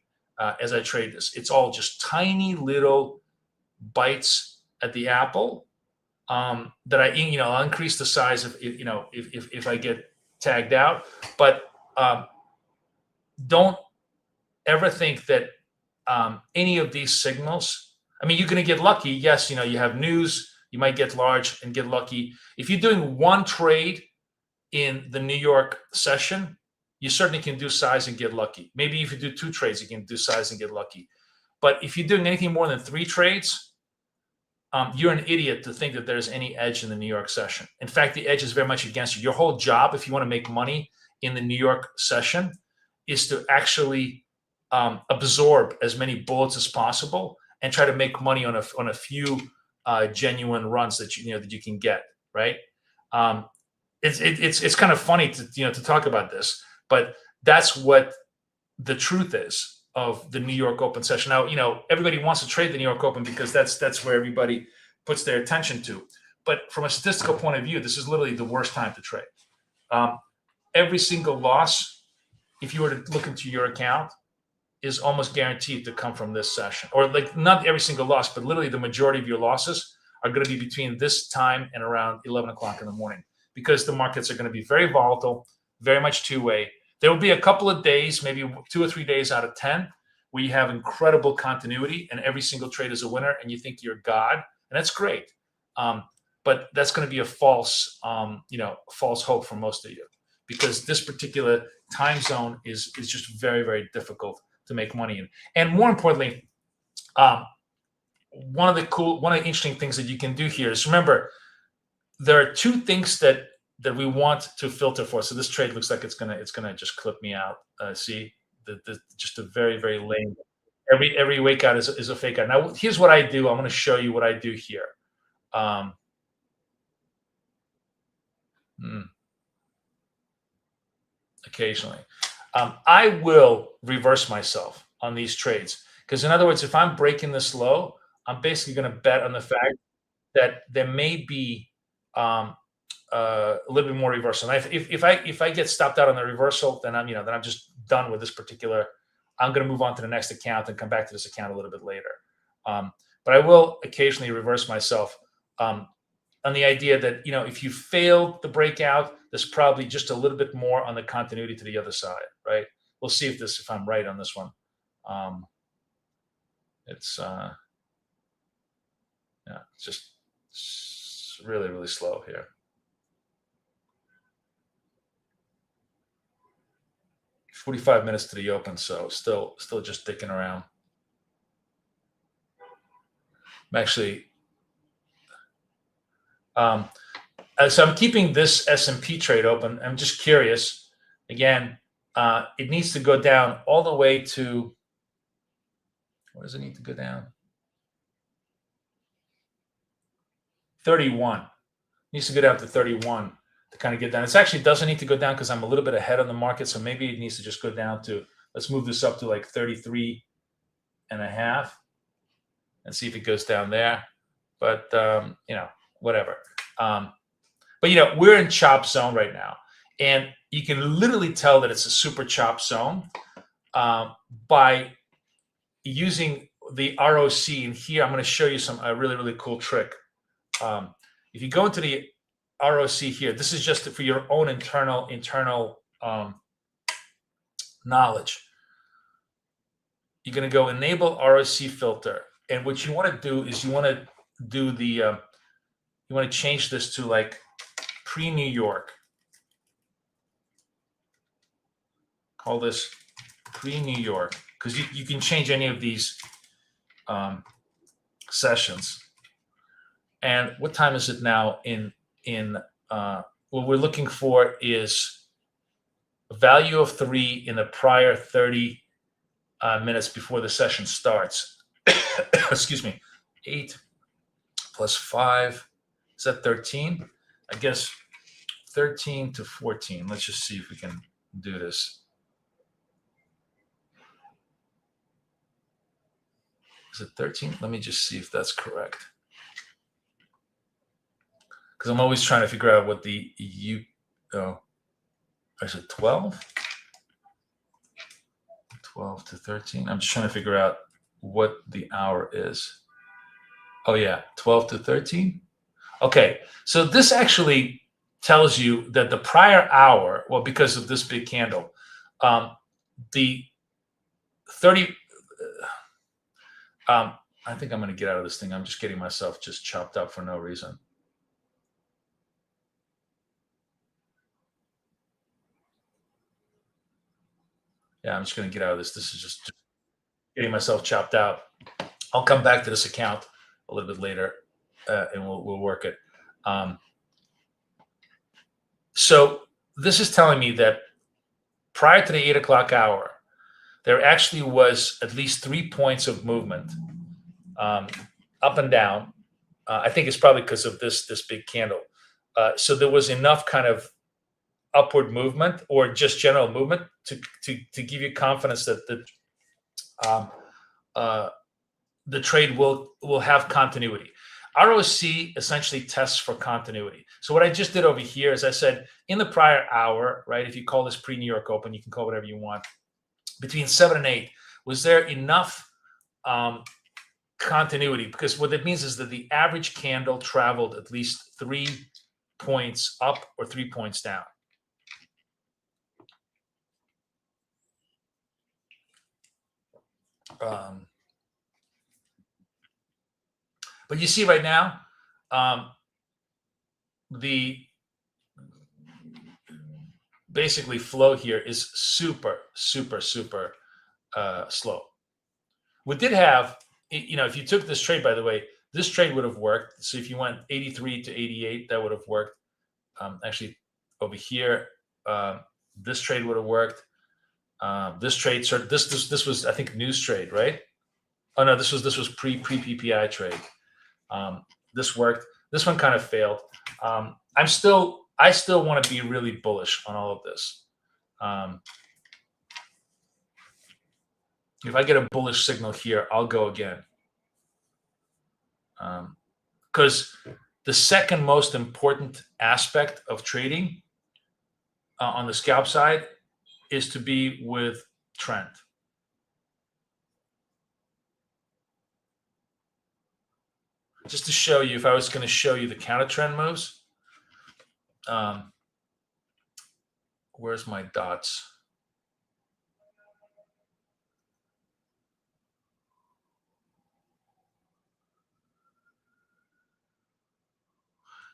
as I trade this. It's all just tiny little bites at the apple that I'll increase the size of if I get tagged out. But don't ever think that any of these signals, I mean, you're going to get lucky. Yes, you have news, you might get large and get lucky. If you're doing one trade in the New York session, you certainly can do size and get lucky. Maybe if you do 2 trades, you can do size and get lucky. But if you're doing anything more than 3 trades, you're an idiot to think that there's any edge in the New York session. In fact, the edge is very much against you. Your whole job, if you want to make money in the New York session, is to actually absorb as many bullets as possible and try to make money on a few genuine runs that you can get, right? It's kind of funny to talk about this, but that's what the truth is of the New York Open session. Now, everybody wants to trade the New York Open because that's where everybody puts their attention to. But from a statistical point of view, this is literally the worst time to trade. Every single loss, if you were to look into your account, is almost guaranteed to come from this session. Or like not every single loss, but literally the majority of your losses are going to be between this time and around 11 o'clock in the morning, because the markets are going to be very volatile, very much two-way. There will be a couple of days, maybe 2 or 3 days out of 10, where you have incredible continuity and every single trade is a winner and you think you're God, and that's great. But that's going to be a false hope for most of you, because this particular time zone is just very, very difficult to make money in. And more importantly, one of the interesting things that you can do here is, remember, there are 2 things that we want to filter for. So this trade looks like it's gonna just clip me out. See, just a very, very lame. Every wake out is a fake out. Now here's what I do. I'm going to show you what I do here. Occasionally, I will reverse myself on these trades, because in other words, if I'm breaking this low, I'm basically going to bet on the fact that there may be a little bit more reversal. And if I get stopped out on the reversal, then I'm just done with this particular. I'm going to move on to the next account and come back to this account a little bit later. But I will occasionally reverse myself on the idea that if you failed the breakout, there's probably just a little bit more on the continuity to the other side, right? We'll see if I'm right on this one. It's just really, really slow here. $45 minutes to the open, so still just dicking around. I'm actually, so I'm keeping this S&P trade open. I'm just curious. Again, it needs to go down all the way to, what does it need to go down? 31. It needs to go down to 31 to kind of get down. It actually doesn't need to go down because I'm a little bit ahead on the market, so maybe it needs to just go down to, let's move this up to like 33 and a half and see if it goes down there. But whatever. But we're in chop zone right now, and you can literally tell that it's a super chop zone by using the ROC. And here I'm going to show you a really, really cool trick. If you go into the ROC here, this is just for your own internal knowledge. You're going to go enable ROC filter, and what you want to do is you want to do the you want to change this to like pre-New York. Call this pre-New York, because you can change any of these sessions. And what time is it now in what we're looking for is a value of 3 in the prior 30 minutes before the session starts. Excuse me. 8 plus 5, is that 13? I guess 13 to 14. Let's just see if we can do this. Is it 13? Let me just see if that's correct, because I'm always trying to figure out what the is it 12? 12 to 13. I'm just trying to figure out what the hour is. Oh yeah, 12 to 13. Okay, so this actually tells you that the prior hour, well, because of this big candle, the 30. I think I'm going to get out of this thing. I'm just getting myself just chopped up for no reason. Yeah, I'm just going to get out of this. This is just getting myself chopped out. I'll come back to this account a little bit later, and we'll work it. So this is telling me that prior to the 8 o'clock hour, there actually was at least 3 points of movement, up and down. I think it's probably because of this big candle. So there was enough kind of upward movement or just general movement to give you confidence that um, the trade will have continuity. ROC essentially tests for continuity. So what I just did over here is I said in the prior hour, right? If you call this pre-New York Open, you can call whatever you want. Between 7 and 8, was there enough continuity? Because what that means is that the average candle traveled at least 3 points up or 3 points down. But you see right now, the basically flow here is super, super, super slow. We did have, if you took this trade, by the way, this trade would have worked. So if you went 83 to 88, that would have worked. Actually, over here, this trade would have worked. This trade, this was, I think, news trade, right? Oh no, this was pre PPI trade. This worked. This one kind of failed. I still want to be really bullish on all of this. If I get a bullish signal here, I'll go again. Because the second most important aspect of trading on the scalp side is to be with trend. Just to show you, if I was going to show you the counter trend moves, where's my dots?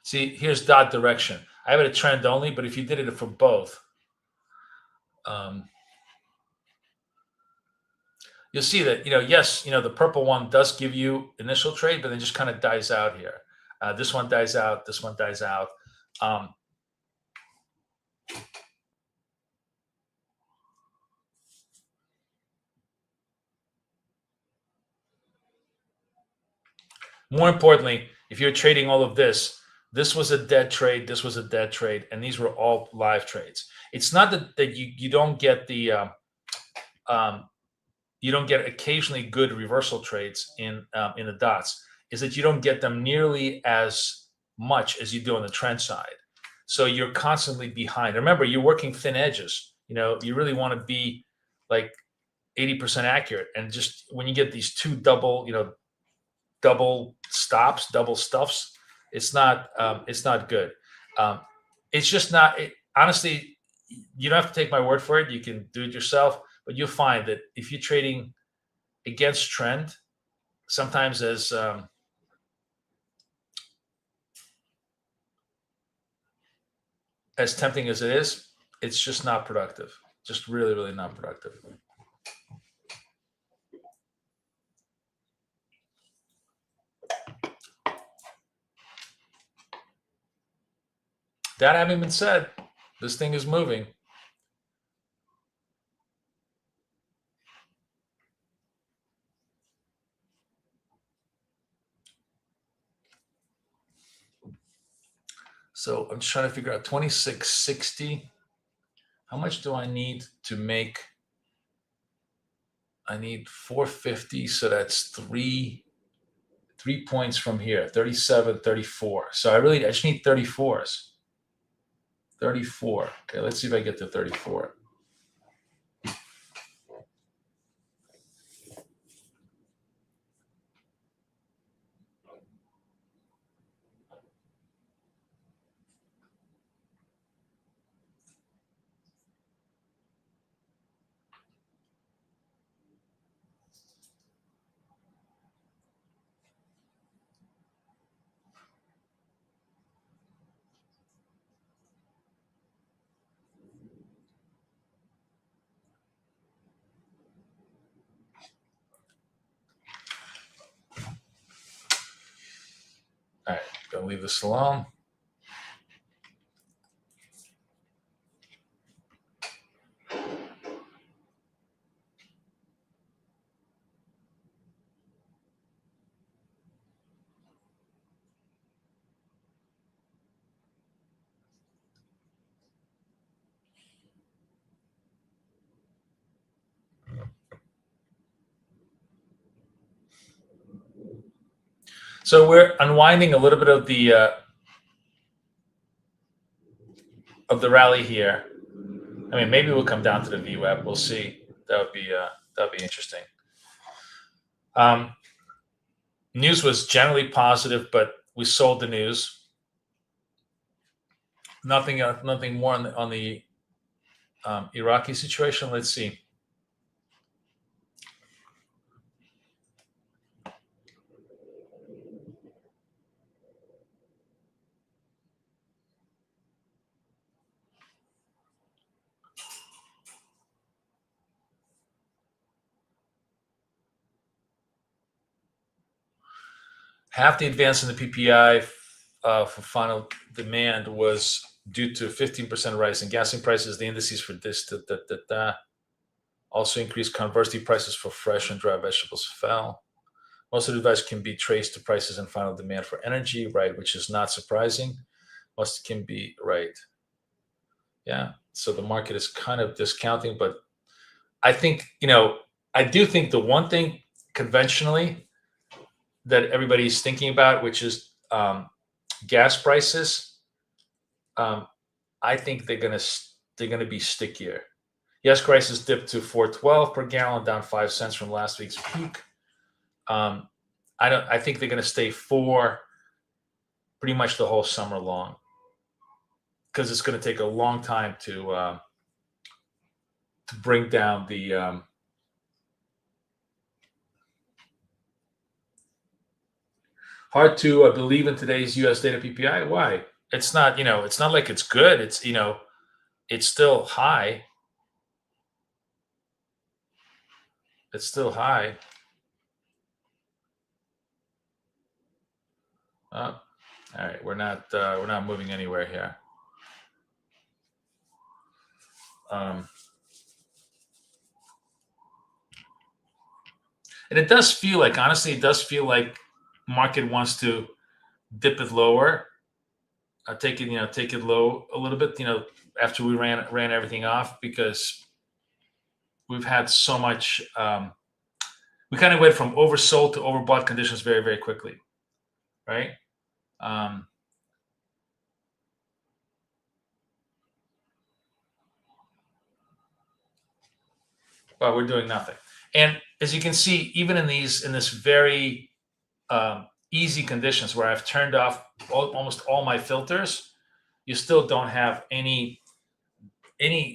See, here's dot direction. I have it a trend only, but if you did it for both, you'll see that, yes, the purple one does give you initial trade, but then just kind of dies out here. This one dies out. This one dies out. More importantly, if you're trading all of this, this was a dead trade, this was a dead trade, and these were all live trades. It's not that you don't get the you don't get occasionally good reversal trades in the dots. Is that you don't get them nearly as much as you do on the trend side. So you're constantly behind. Remember, you're working thin edges. You really want to be like 80% accurate, and just when you get these two double stops, double stuffs, it's not good. It's just not. Honestly, you don't have to take my word for it. You can do it yourself, but you'll find that if you're trading against trend, sometimes as tempting as it is, it's just not productive. Just really, really not productive. That having been said, this thing is moving. So I'm just trying to figure out 2660. How much do I need to make? I need 450, so that's three points from here, 37, 34. So I just need 34s. 34. Okay, let's see if I get to 34. All right, gonna leave this alone. So we're unwinding a little bit of the rally here. I mean, maybe we'll come down to the VWAP. We'll see. That would be interesting. News was generally positive, but we sold the news. Nothing more on the Iraqi situation. Let's see. Half the advance in the PPI for final demand was due to 15% rise in gasoline prices. The indices for this also increased. Conversely, prices for fresh and dry vegetables fell. Most of the advice can be traced to prices and final demand for energy, right? Which is not surprising. Most can be right. Yeah. So the market is kind of discounting, but I think, I do think the one thing conventionally that everybody's thinking about, which is gas prices, I think they're gonna be stickier. Gas prices dipped to $4.12 per gallon, down 5 cents from last week's peak. I think they're gonna stay $4 pretty much the whole summer long, because it's gonna take a long time to bring down the hard to believe in today's U.S. data PPI. Why? It's not, it's not like it's good. It's, it's still high. It's still high. All right, we're not moving anywhere here. And it does feel like, honestly, it does feel like market wants to dip it lower, take it low a little bit, after we ran everything off, because we've had so much. We kind of went from oversold to overbought conditions very, very quickly, right? But we're doing nothing. And as you can see, even in this very easy conditions where I've turned off almost all my filters, you still don't have any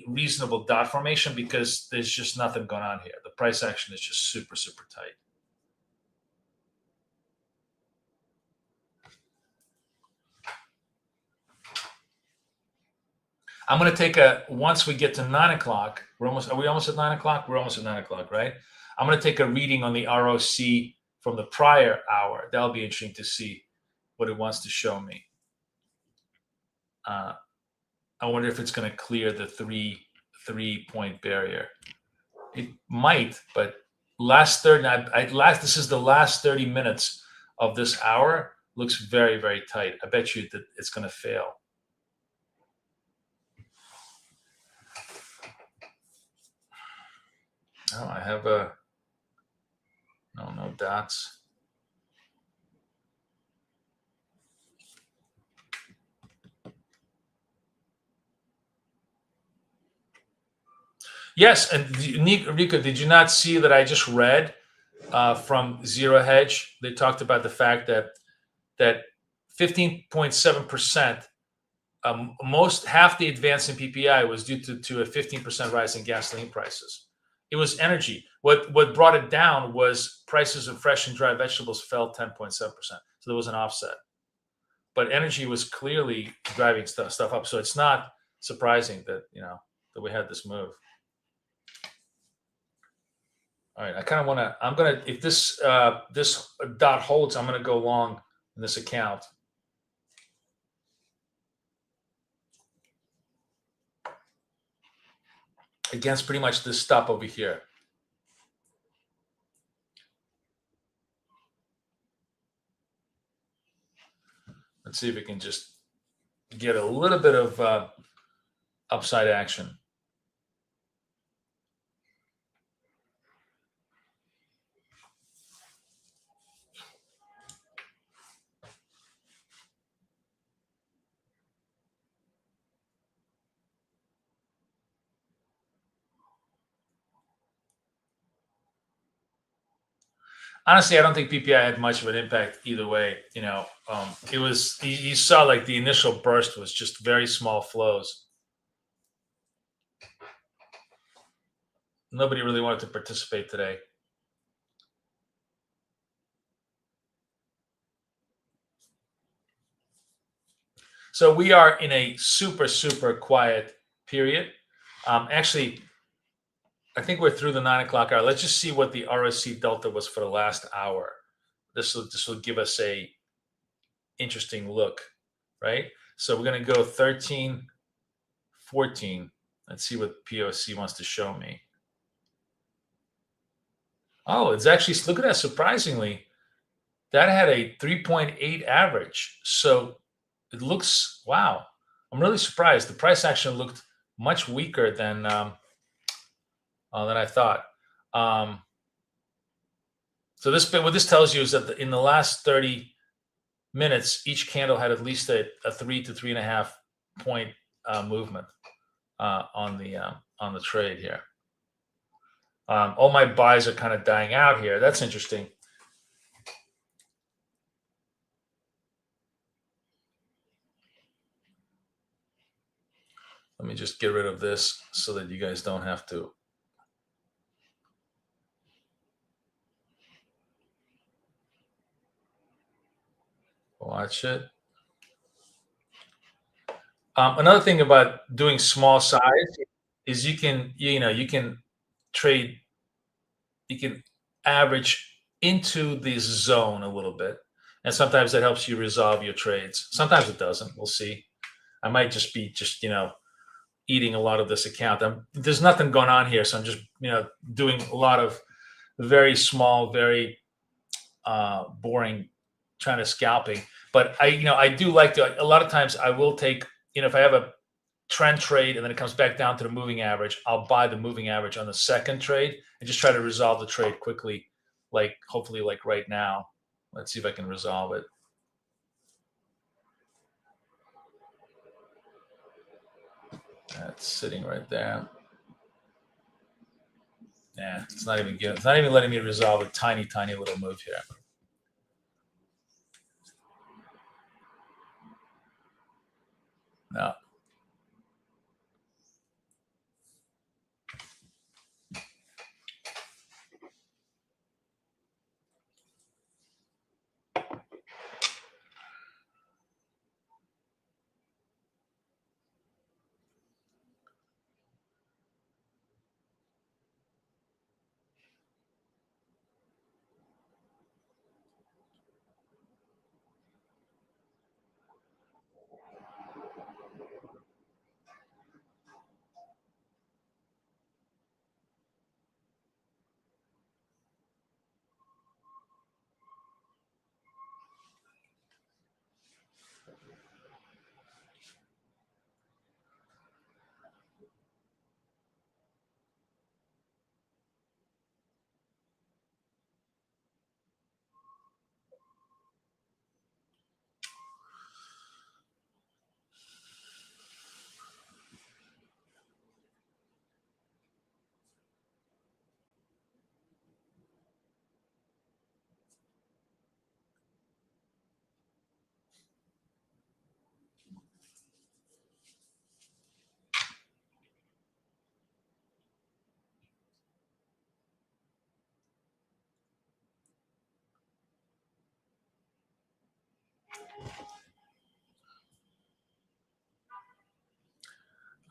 reasonable dot formation, because there's just nothing going on here. The price action is just super, super tight. I'm going to take once we get to 9 o'clock, are we almost at 9 o'clock? We're almost at 9 o'clock, right? I'm going to take a reading on the ROC from the prior hour. That'll be interesting to see what it wants to show me. I wonder if it's going to clear the three-point barrier. It might, but this is the last 30 minutes of this hour. Looks very, very tight. I bet you that it's going to fail. Oh, I have no dots. Yes, and Rika, did you not see that I just read from Zero Hedge? They talked about the fact that 15.7%, half the advance in PPI was due to a 15% rise in gasoline prices. It was energy. What brought it down was prices of fresh and dry vegetables fell 10.7%. So there was an offset. But energy was clearly driving stuff up. So it's not surprising that that we had this move. All right, I kind of want to. If this dot holds, I'm going to go long in this account. against pretty much this stop over here. Let's see if we can just get a little bit of upside action. Honestly, I don't think PPI had much of an impact either way. It was you saw like the initial burst was just very small flows. Nobody really wanted to participate today. So we are in a super, super quiet period. Actually, I think we're through the 9 o'clock hour. Let's just see what the RSC delta was for the last hour. This will give us a interesting look, right? So we're going to go 13, 14. Let's see what POC wants to show me. Oh, it's actually, look at that. Surprisingly, that had a 3.8 average. So it looks, wow. I'm really surprised. The price action looked much weaker than I thought. So what this tells you is that in the last 30 minutes, each candle had at least a 3 to 3.5 point movement on the trade here. All my buys are kind of dying out here. That's interesting. Let me just get rid of this so that you guys don't have to watch it. Another thing about doing small size is you can trade, you can average into this zone a little bit, and sometimes that helps you resolve your trades. Sometimes it doesn't. We'll see. I might just be eating a lot of this account. There's nothing going on here, so I'm just doing a lot of very small, very boring, trying to scalping. But I do like to. A lot of times I will take, if I have a trend trade and then it comes back down to the moving average, I'll buy the moving average on the second trade and just try to resolve the trade quickly, like hopefully like right now. Let's see if I can resolve it. That's sitting right there. Yeah, it's not even good. It's not even letting me resolve a tiny, tiny little move here. No.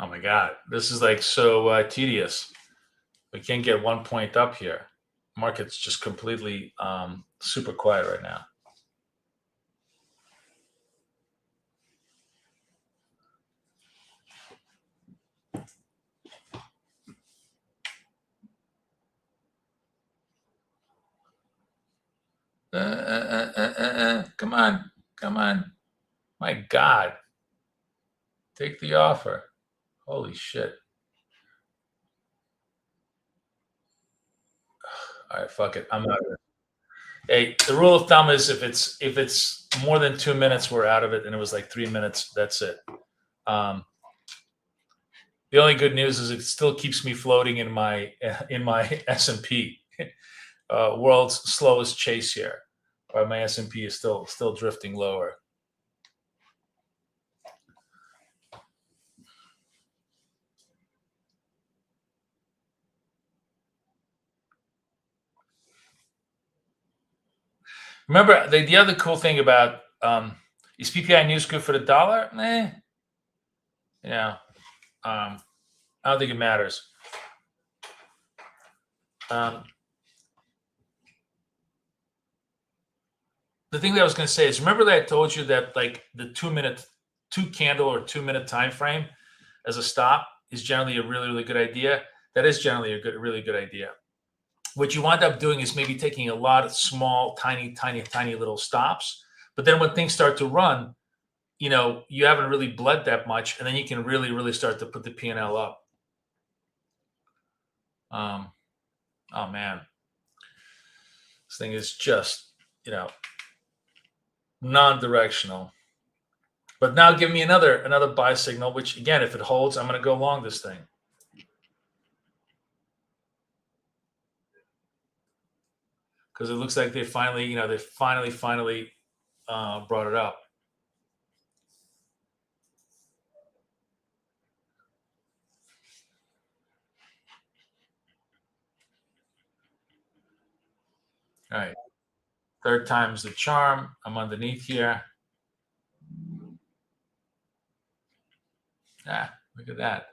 Oh my God, this is like so tedious. We can't get 1 point up here. Market's just completely super quiet right now. Come on. Come on. My God. Take the offer. Holy shit. All right, fuck it. I'm out of it. Hey, the rule of thumb is if it's more than 2 minutes, we're out of it. And it was like 3 minutes. That's it. Um, the only good news is it still keeps me floating in my S&P. World's slowest chase here. My S&P is still drifting lower. Remember, the other cool thing about is PPI news good for the dollar? Yeah. I don't think it matters. The thing that I was going to say is, remember that I told you that like the 2 candle or 2 minute time frame as a stop is generally a really, really good idea. That is generally a really good idea. What you wind up doing is maybe taking a lot of small, tiny little stops. But then when things start to run, you haven't really bled that much, and then you can really, really start to put the P&L up. Oh man, this thing is just, non-directional. But now give me another buy signal, which again, if it holds, I'm going to go long this thing. Because it looks like they finally brought it up. All right. Third time's the charm. I'm underneath here. Look at that.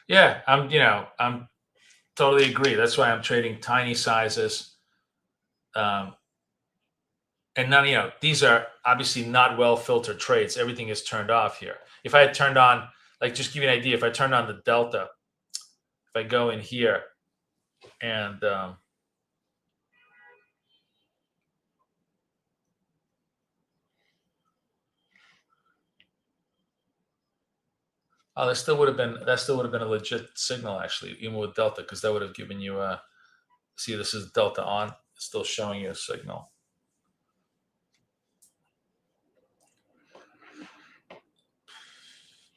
Yeah, I'm totally agree. That's why I'm trading tiny sizes. And none, these are obviously not well filtered trades. Everything is turned off here. If I had turned on, like, just give you an idea, if I turned on the delta, if I go in here and that still would have been a legit signal, actually, even with delta, because that would have given you a, see, this is delta on, it's still showing you a signal.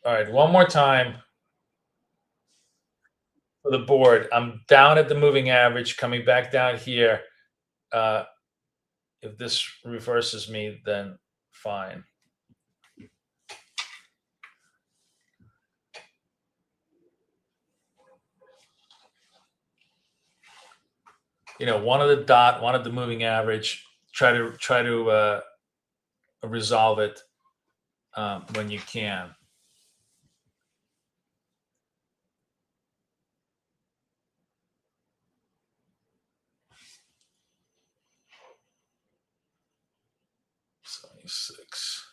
All right, one more time for the board. I'm down at the moving average, coming back down here. If this reverses me, then fine. One of the dot, one of the moving average. Try to resolve it when you can. $76.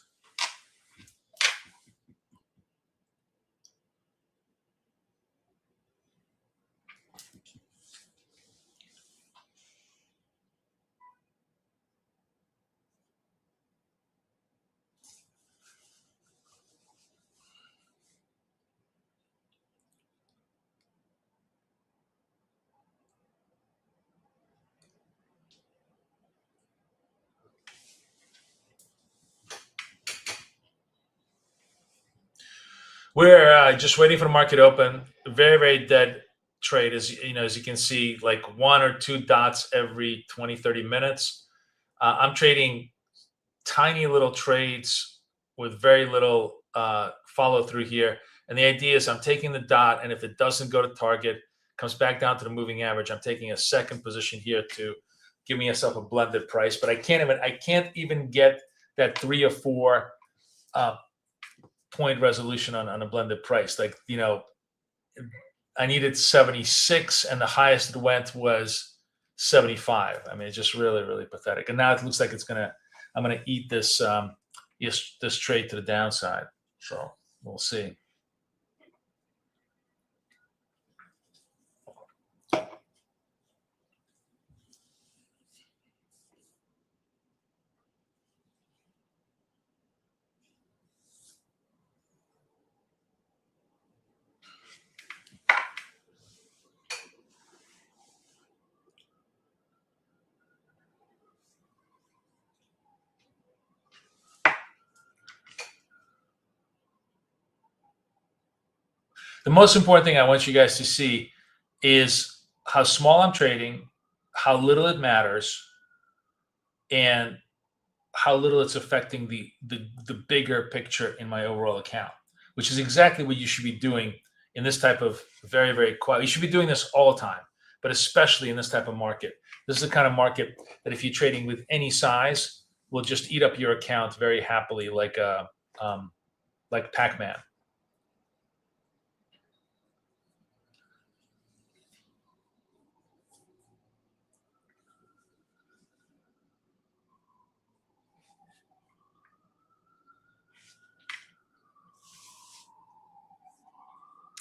We're just waiting for the market open. Very, very dead trade, as you can see, like 1 or 2 dots every 20, 30 minutes. I'm trading tiny little trades with very little follow through here. And the idea is I'm taking the dot, and if it doesn't go to target, comes back down to the moving average, I'm taking a second position here to give myself a blended price, but I can't even get that 3 or 4 point resolution on a blended price. Like, I needed 76 and the highest it went was 75. I mean, it's just really, really pathetic. And now it looks like I'm gonna eat this this trade to the downside. So we'll see. The most important thing I want you guys to see is how small I'm trading, how little it matters, and how little it's affecting the bigger picture in my overall account, which is exactly what you should be doing in this type of very, very quiet. You should be doing this all the time, but especially in this type of market. This is the kind of market that if you're trading with any size, will just eat up your account very happily, like Pac-Man.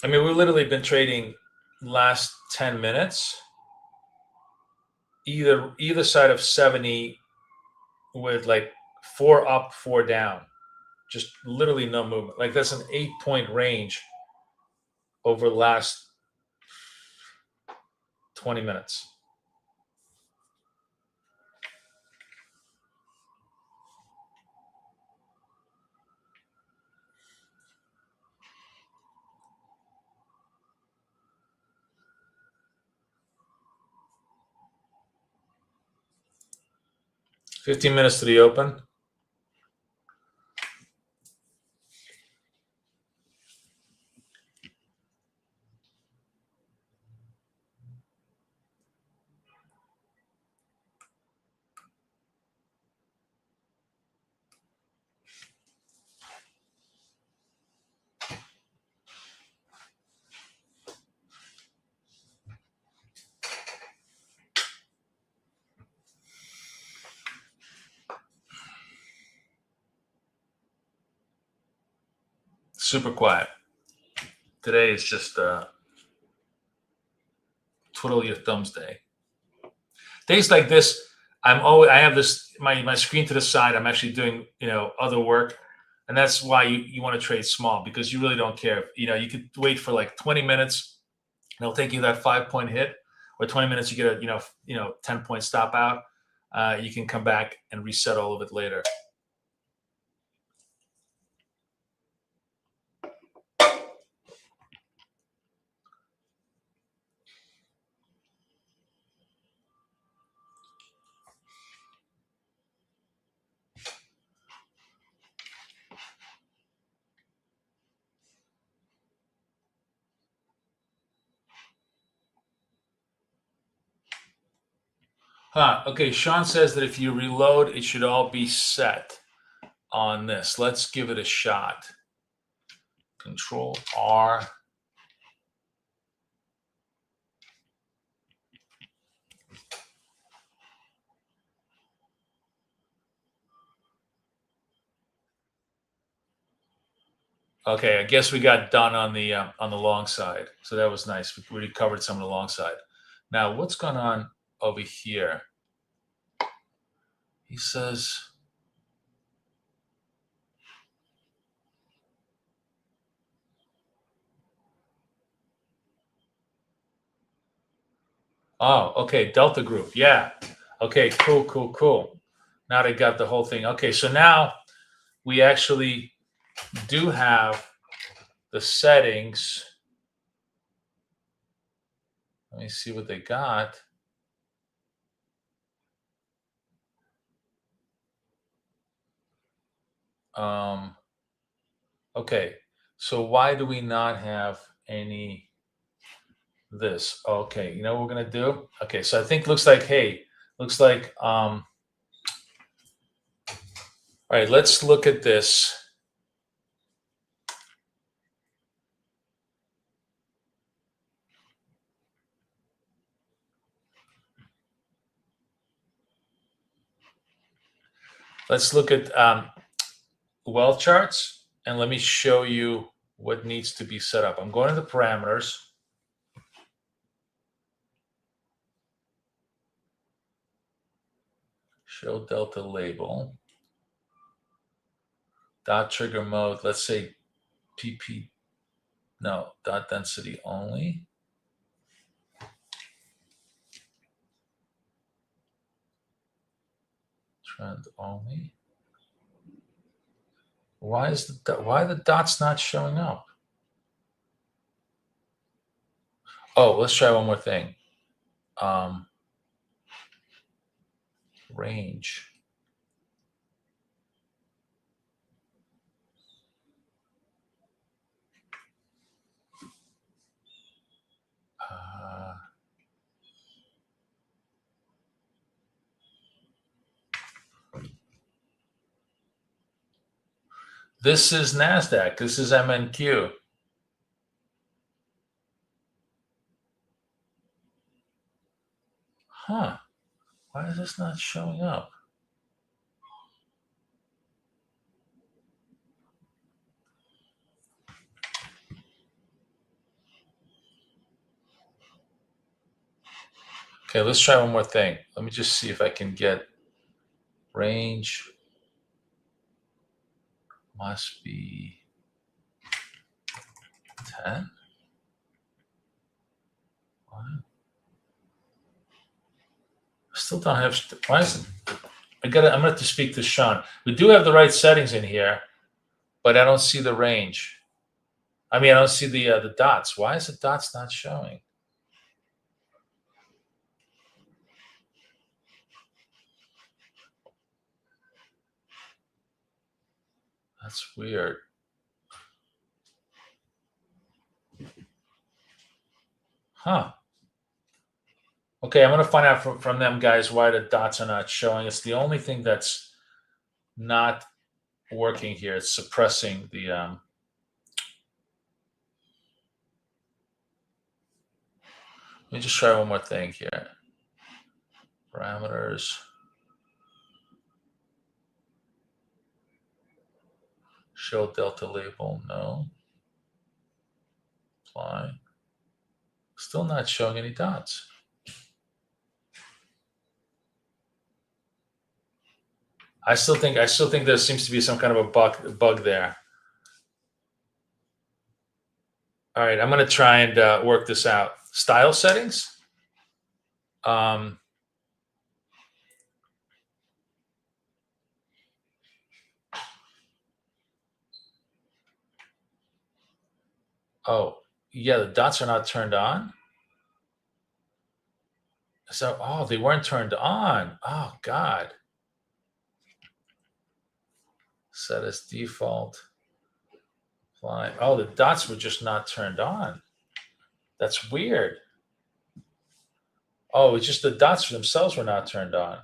I mean, we've literally been trading last 10 minutes, either side of 70 with like 4 up, 4 down. Just literally no movement. Like that's an 8-point range over the last 20 minutes. $15 minutes to the open. Super quiet. Today is just twiddle your thumbs day. Days like this, I have this my screen to the side. I'm actually doing other work, and that's why you want to trade small, because you really don't care. You could wait for like 20 minutes. It'll take you that 5-point hit, or 20 minutes you get a 10-point stop out. You can come back and reset all of it later. Okay, Sean says that if you reload, it should all be set on this. Let's give it a shot. Control R. Okay, I guess we got done on the long side, so that was nice. We recovered some of the long side. Now, what's going on over here? He says, oh, okay, Delta Group, yeah. Okay, cool. Now they got the whole thing. Okay, so now we actually do have the settings. Let me see what they got. Okay, so why do we not have any this? Okay, you know what we're gonna do? Okay, so I think looks like, hey, Looks like, all right, let's look at this. Let's look at well charts, and let me show you what needs to be set up. I'm going to the parameters. Show delta label. Dot trigger mode, let's say PP, no, dot density only. Trend only. Why are the dots not showing up? Oh, let's try one more thing. Range. This is NASDAQ. This is MNQ. Huh. Why is this not showing up? Okay, let's try one more thing. Let me just see if I can get range. Must be 10. What? I still don't have. Why is it? I'm gonna have to speak to Sean. We do have the right settings in here, but I don't see the range. I mean, I don't see the dots. Why is the dots not showing? That's weird. Huh. Okay, I'm gonna find out from them guys why the dots are not showing. It's the only thing that's not working here. It's suppressing the. Let me just try one more thing here. Parameters. Show delta label. No. Apply. Still not showing any dots. I still think there seems to be some kind of a bug there. All right, I'm going to try and work this out. Style settings. Oh, yeah, the dots are not turned on. So, oh, they weren't turned on. Oh, God. Set as default. Apply. Oh, the dots were just not turned on. That's weird. Oh, it's just the dots themselves were not turned on.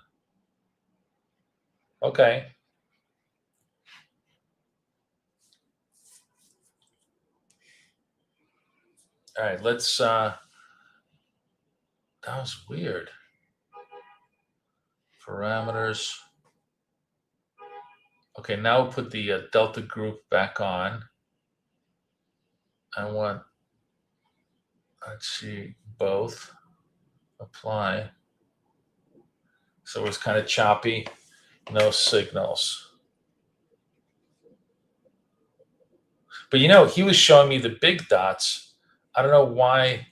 Okay. All right, let's, that was weird. Parameters. Okay, now we'll put the delta group back on. I want, let's see, both. Apply. So it's kind of choppy, no signals. But you know, he was showing me the big dots. I don't know why.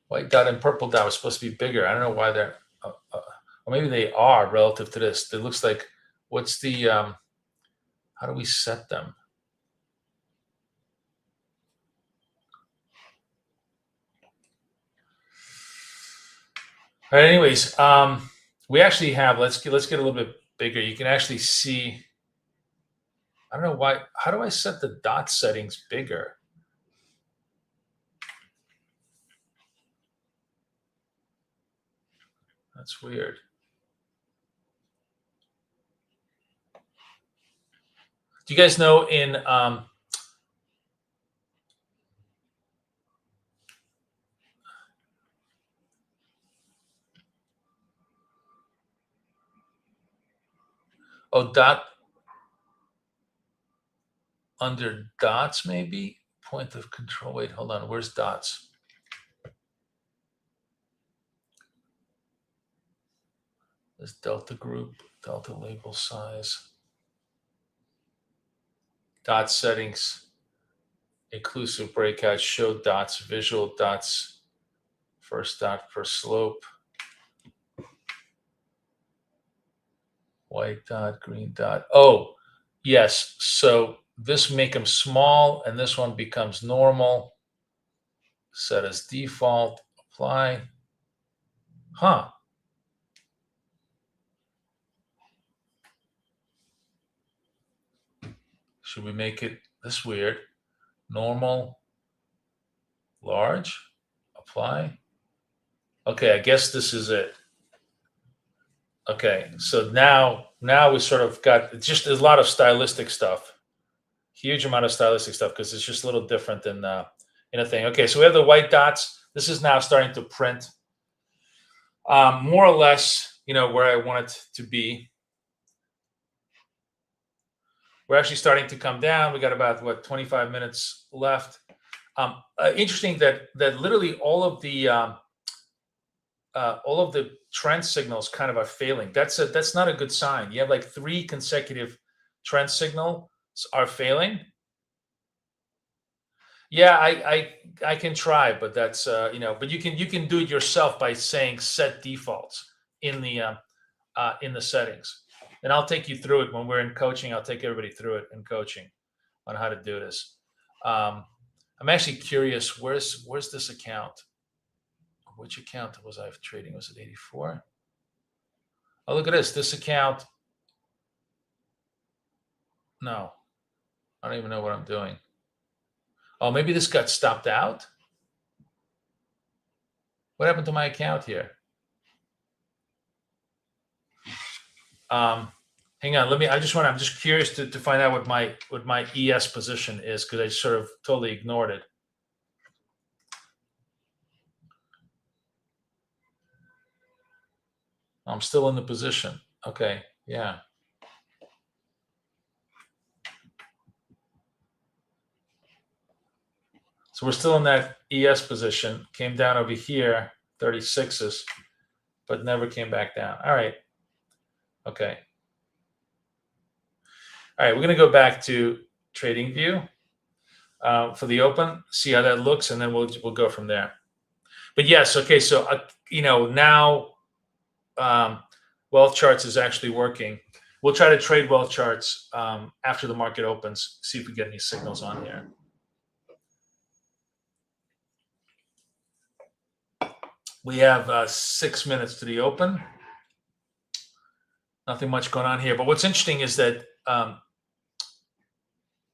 White dot and purple dot was supposed to be bigger. I don't know why they're, or maybe they are relative to this. It looks like, what's the, how do we set them? All right, anyways, we actually have, let's get a little bit bigger. You can actually see I don't know why. How do I set the dot settings bigger? That's weird. Do you guys know in dot under dots, maybe point of control. Wait, hold on. Where's dots? There's delta group, delta label size, dot settings, inclusive breakout, show dots, visual dots, first dot per slope, white dot, green dot. Oh, yes. So this make them small, and this one becomes normal. Set as default, apply. Huh. Should we make it this weird? Normal, large, apply. Okay, I guess this is it. Okay, so now we sort of got just a lot of stylistic stuff, huge amount of stylistic stuff because it's just a little different than in a thing. Okay, so we have the white dots. This is now starting to print more or less, where I want it to be. We're actually starting to come down. We got about 25 minutes left. Interesting that literally all of the trend signals kind of are failing. That's not a good sign. You have like 3 consecutive trend signals are failing. Yeah, I can try, but that's but you can do it yourself by saying set defaults in the settings. And I'll take you through it when we're in coaching. I'll take everybody through it in coaching on how to do this. I'm actually curious. Where's this account? Which account was I trading? Was it 84? Oh, look at this. This account. No, I don't even know what I'm doing. Oh, maybe this got stopped out. What happened to my account here? Hang on. I'm just curious to find out what my ES position is because I sort of totally ignored it. I'm still in the position. Okay. Yeah. So we're still in that ES position. Came down over here, 36s, but never came back down. All right. Okay. All right. We're going to go back to Trading View for the open, see how that looks, and then we'll go from there. But yes. Okay. So, now wealth charts is actually working. We'll try to trade wealth charts after the market opens, see if we get any signals on here. We have 6 minutes to the open. Nothing much going on here. But what's interesting is that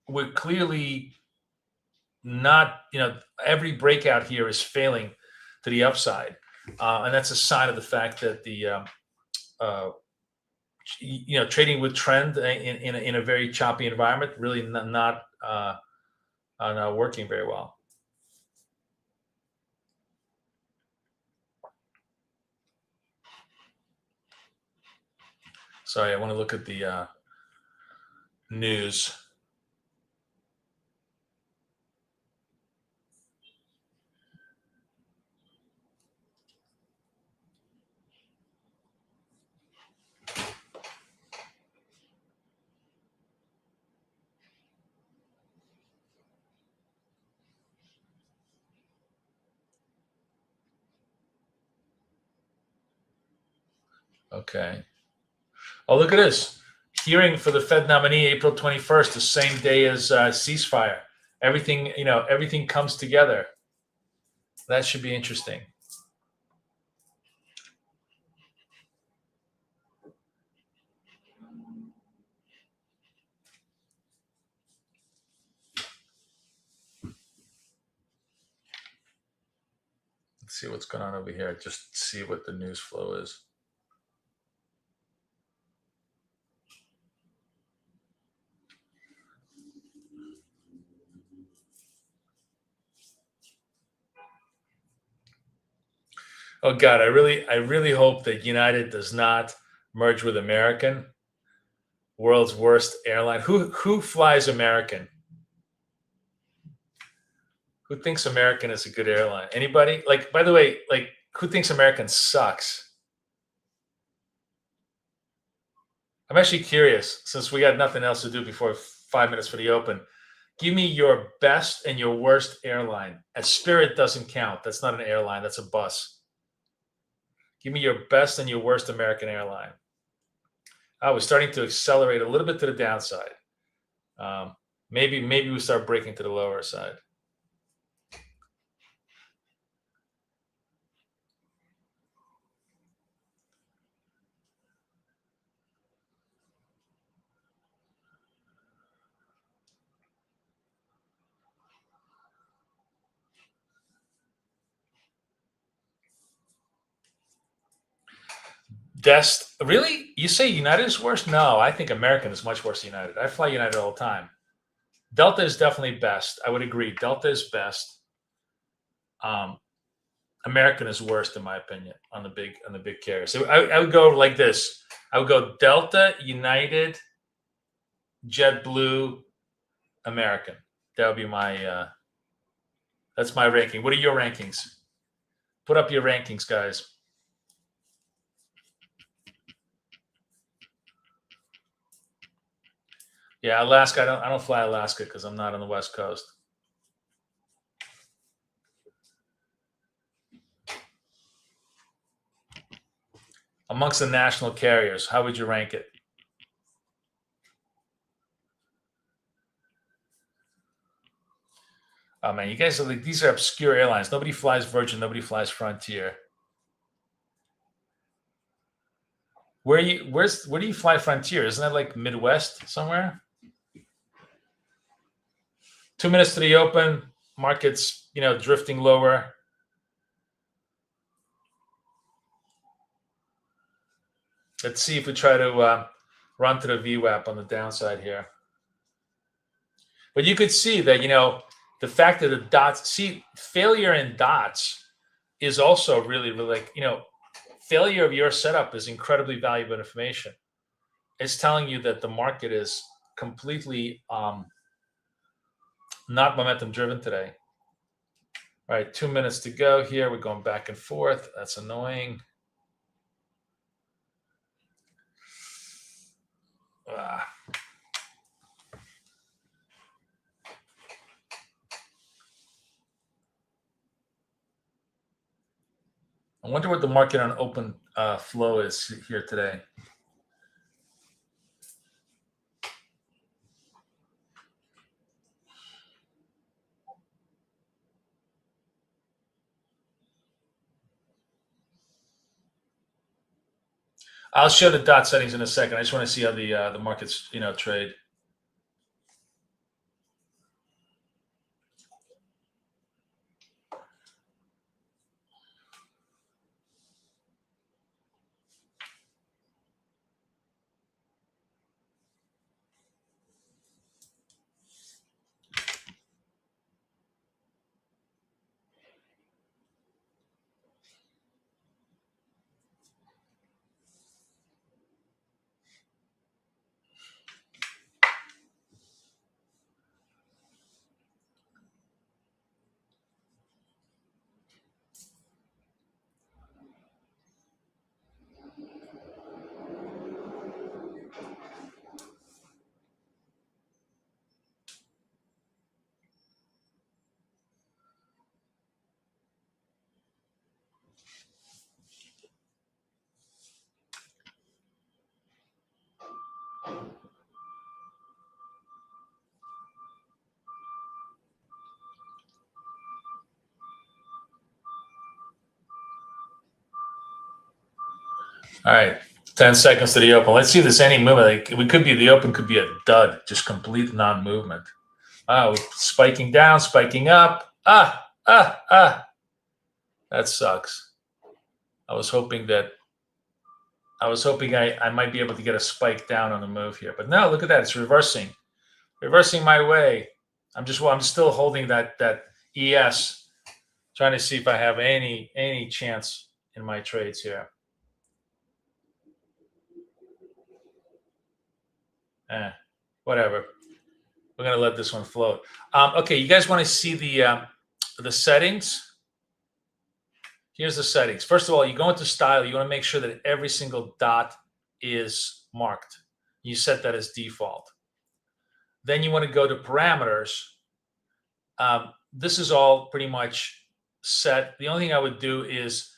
we're clearly not, every breakout here is failing to the upside. And that's a sign of the fact that the, trading with trend in a very choppy environment really not working very well. Sorry, I want to look at the news. Okay. Oh, look at this. Hearing for the Fed nominee April 21st, the same day as ceasefire. Everything comes together. That should be interesting. Let's see what's going on over here. Just see what the news flow is. Oh God, I really hope that United does not merge with American. World's worst airline. Who flies American? Who thinks American is a good airline? Anybody? Like, by the way, like, who thinks American sucks? I'm actually curious, since we got nothing else to do before 5 minutes for the open. Give me your best and your worst airline. A Spirit doesn't count. That's not an airline. That's a bus. Give me your best and your worst American airline. Oh, we're starting to accelerate a little bit to the downside. Maybe we start breaking to the lower side. Really? You say United is worse? No, I think American is much worse than United. I fly United all the time. Delta is definitely best. I would agree. Delta is best. American is worst in my opinion on the big carriers. So I would go like this. I would go Delta, United, JetBlue, American. That would be my that's my ranking. What are your rankings? Put up your rankings, guys. Yeah, Alaska. I don't fly Alaska because I'm not on the West Coast. Amongst the national carriers, how would you rank it? Oh man, you guys are like, these are obscure airlines. Nobody flies Virgin. Nobody flies Frontier. Where do you fly Frontier? Isn't that like Midwest somewhere? 2 minutes to the open. Markets, drifting lower. Let's see if we try to run to the VWAP on the downside here. But you could see that, the fact that the dots, failure in dots is also really, really like, failure of your setup is incredibly valuable information. It's telling you that the market is completely not momentum driven today. All right, 2 minutes to go here. We're going back and forth. That's annoying. I wonder what the market on open flow is here today. I'll show the dot settings in a second. I just want to see how the markets, trade. All right, 10 seconds to the open. Let's see if there's any movement. Like, the open could be a dud, just complete non-movement. Spiking down, spiking up. That sucks. I was hoping I might be able to get a spike down on the move here, but no, look at that. It's reversing my way. I'm still holding that ES, trying to see if I have any chance in my trades here. Whatever. We're gonna let this one float. Okay, you guys want to see the settings? Here's the settings. First of all, you go into style. You want to make sure that every single dot is marked. You set that as default. Then you want to go to parameters. This is all pretty much set. The only thing I would do is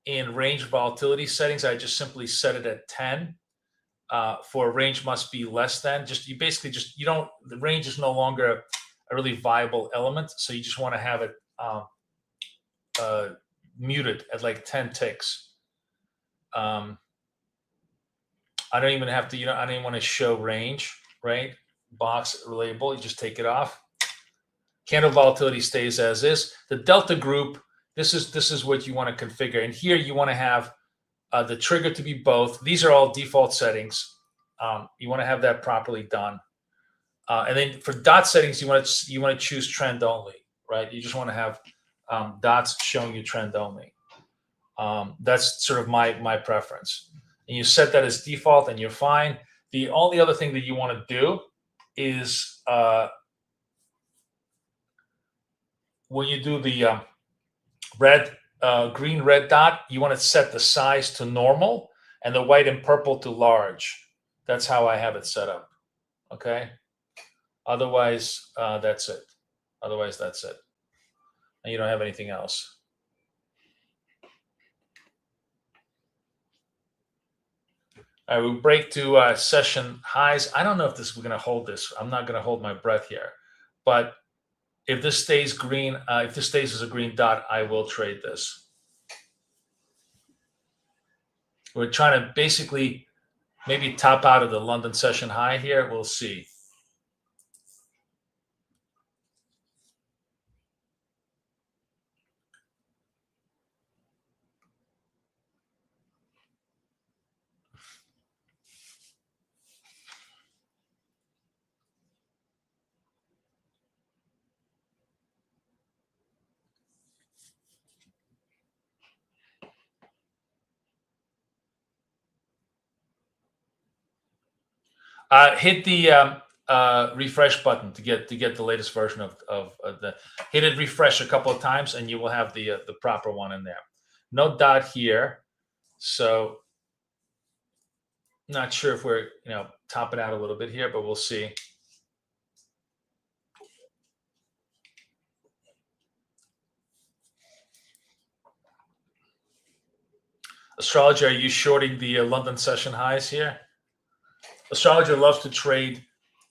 in range volatility settings, I just simply set it at 10. For range must be less than. The range is no longer a really viable element, so you just want to have it muted at like 10 ticks. I don't even have to, I don't even want to show range, right? Box label, you just take it off. Candle volatility stays as is. The delta group, this is what you want to configure. And here you want to have the trigger to be both. These are all default settings. You want to have that properly done. And then for dot settings, you want to choose trend only, right? You just want to have dots showing you trend only. That's sort of my preference. And you set that as default, and you're fine. The only other thing that you want to do is when you do the green red dot, you want to set the size to normal and the white and purple to large. That's how I have it set up. Okay. Otherwise, that's it. Otherwise, that's it. And you don't have anything else. All right, we break to session highs. I don't know if we're going to hold this. I'm not going to hold my breath here. But if this stays green, if this stays as a green dot, I will trade this. We're trying to basically maybe top out of the London session high here. We'll see. Hit the refresh button to get the latest version of the. Hit it, refresh a couple of times, and you will have the proper one in there. No dot here, so not sure if we're topping out a little bit here, but we'll see. Astrologer, are you shorting the London session highs here? Astrologer loves to trade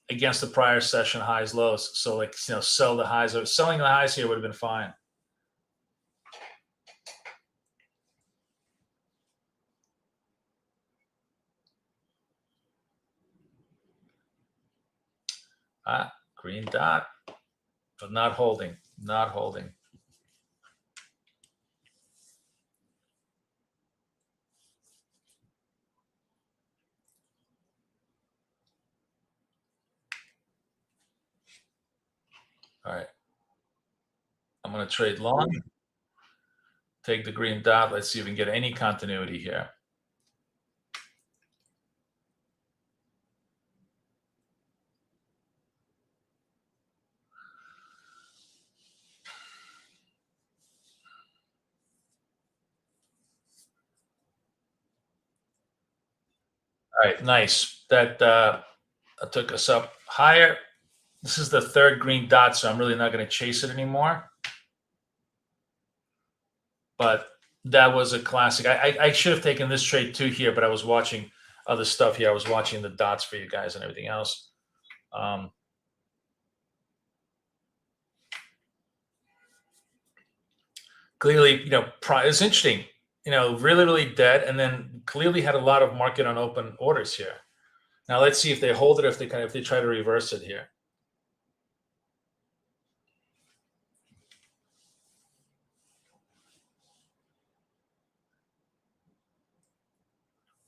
against the prior session highs, lows. So sell the highs. Or selling the highs here would have been fine. Green dot, but not holding. Not holding. All right. I'm going to trade long. Take the green dot. Let's see if we can get any continuity here. All right, nice. That took us up higher. This is the third green dot, so I'm really not going to chase it anymore. But that was a classic. I should have taken this trade too here, but I was watching other stuff here. I was watching the dots for you guys and everything else. Clearly, it's interesting. Really dead, and then clearly had a lot of market on open orders here. Now let's see if they hold it, if they try to reverse it here.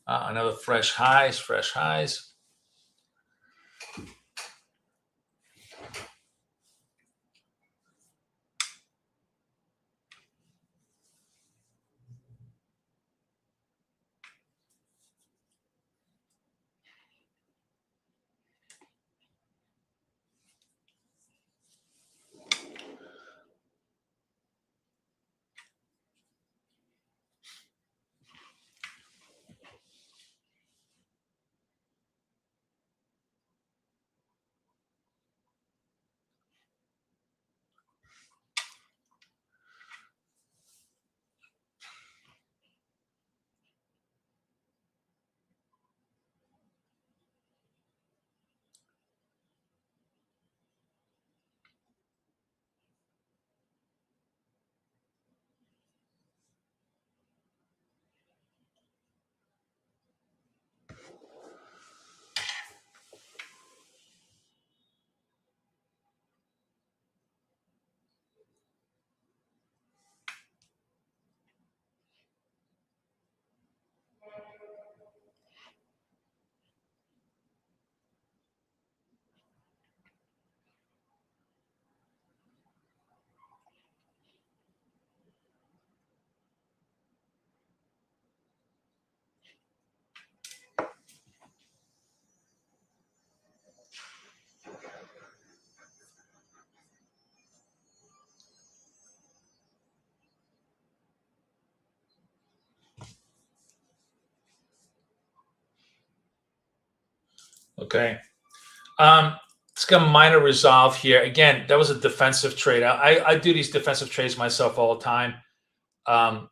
Another fresh highs, fresh highs. Okay. It's got a minor resolve here. Again, that was a defensive trade. I do these defensive trades myself all the time, um,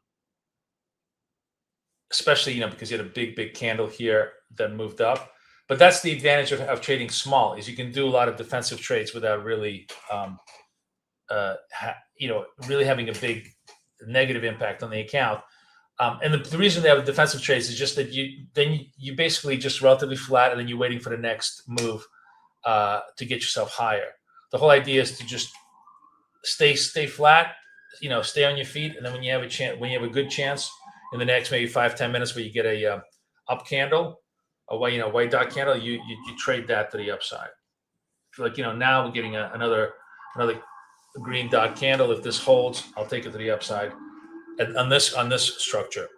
especially because you had a big candle here that moved up. But that's the advantage of trading small is you can do a lot of defensive trades without really, really having a big negative impact on the account. And the reason they have defensive trades is just that you basically just relatively flat, and then you're waiting for the next move to get yourself higher. The whole idea is to just stay flat, stay on your feet, and then when you have a chance, when you have a good chance in the next maybe 5-10 minutes where you get a up candle, a white dot candle, you trade that to the upside. Like now we're getting another green dot candle. If this holds, I'll take it to the upside on this structure.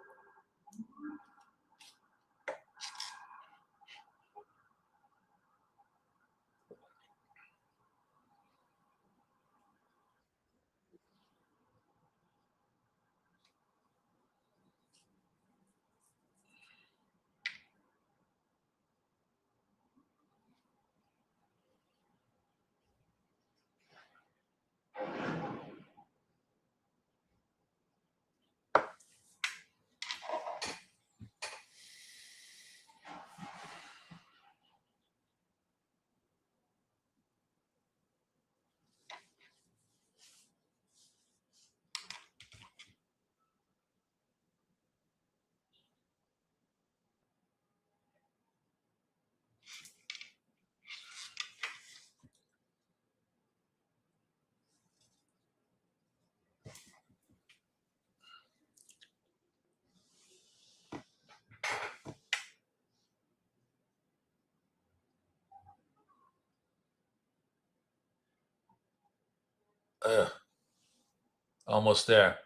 Almost there.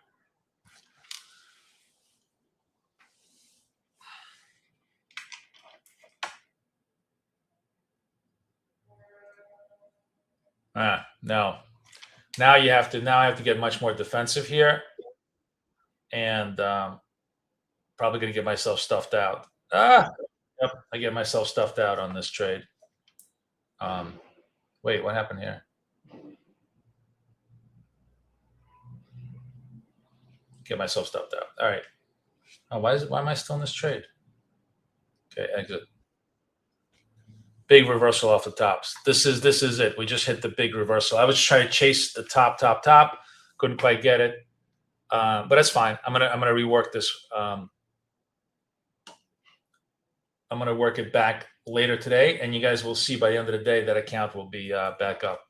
No. Now you have to. Now I have to get much more defensive here, and probably going to get myself stuffed out. Yep, I get myself stuffed out on this trade. Wait, what happened here? Get myself stuffed out. All right. Oh, why am I still in this trade? Okay, exit. Big reversal off the tops. This is it. We just hit the big reversal. I was trying to chase the top. Couldn't quite get it, but that's fine. I'm gonna rework this. I'm gonna work it back later today, and you guys will see by the end of the day that account will be back up.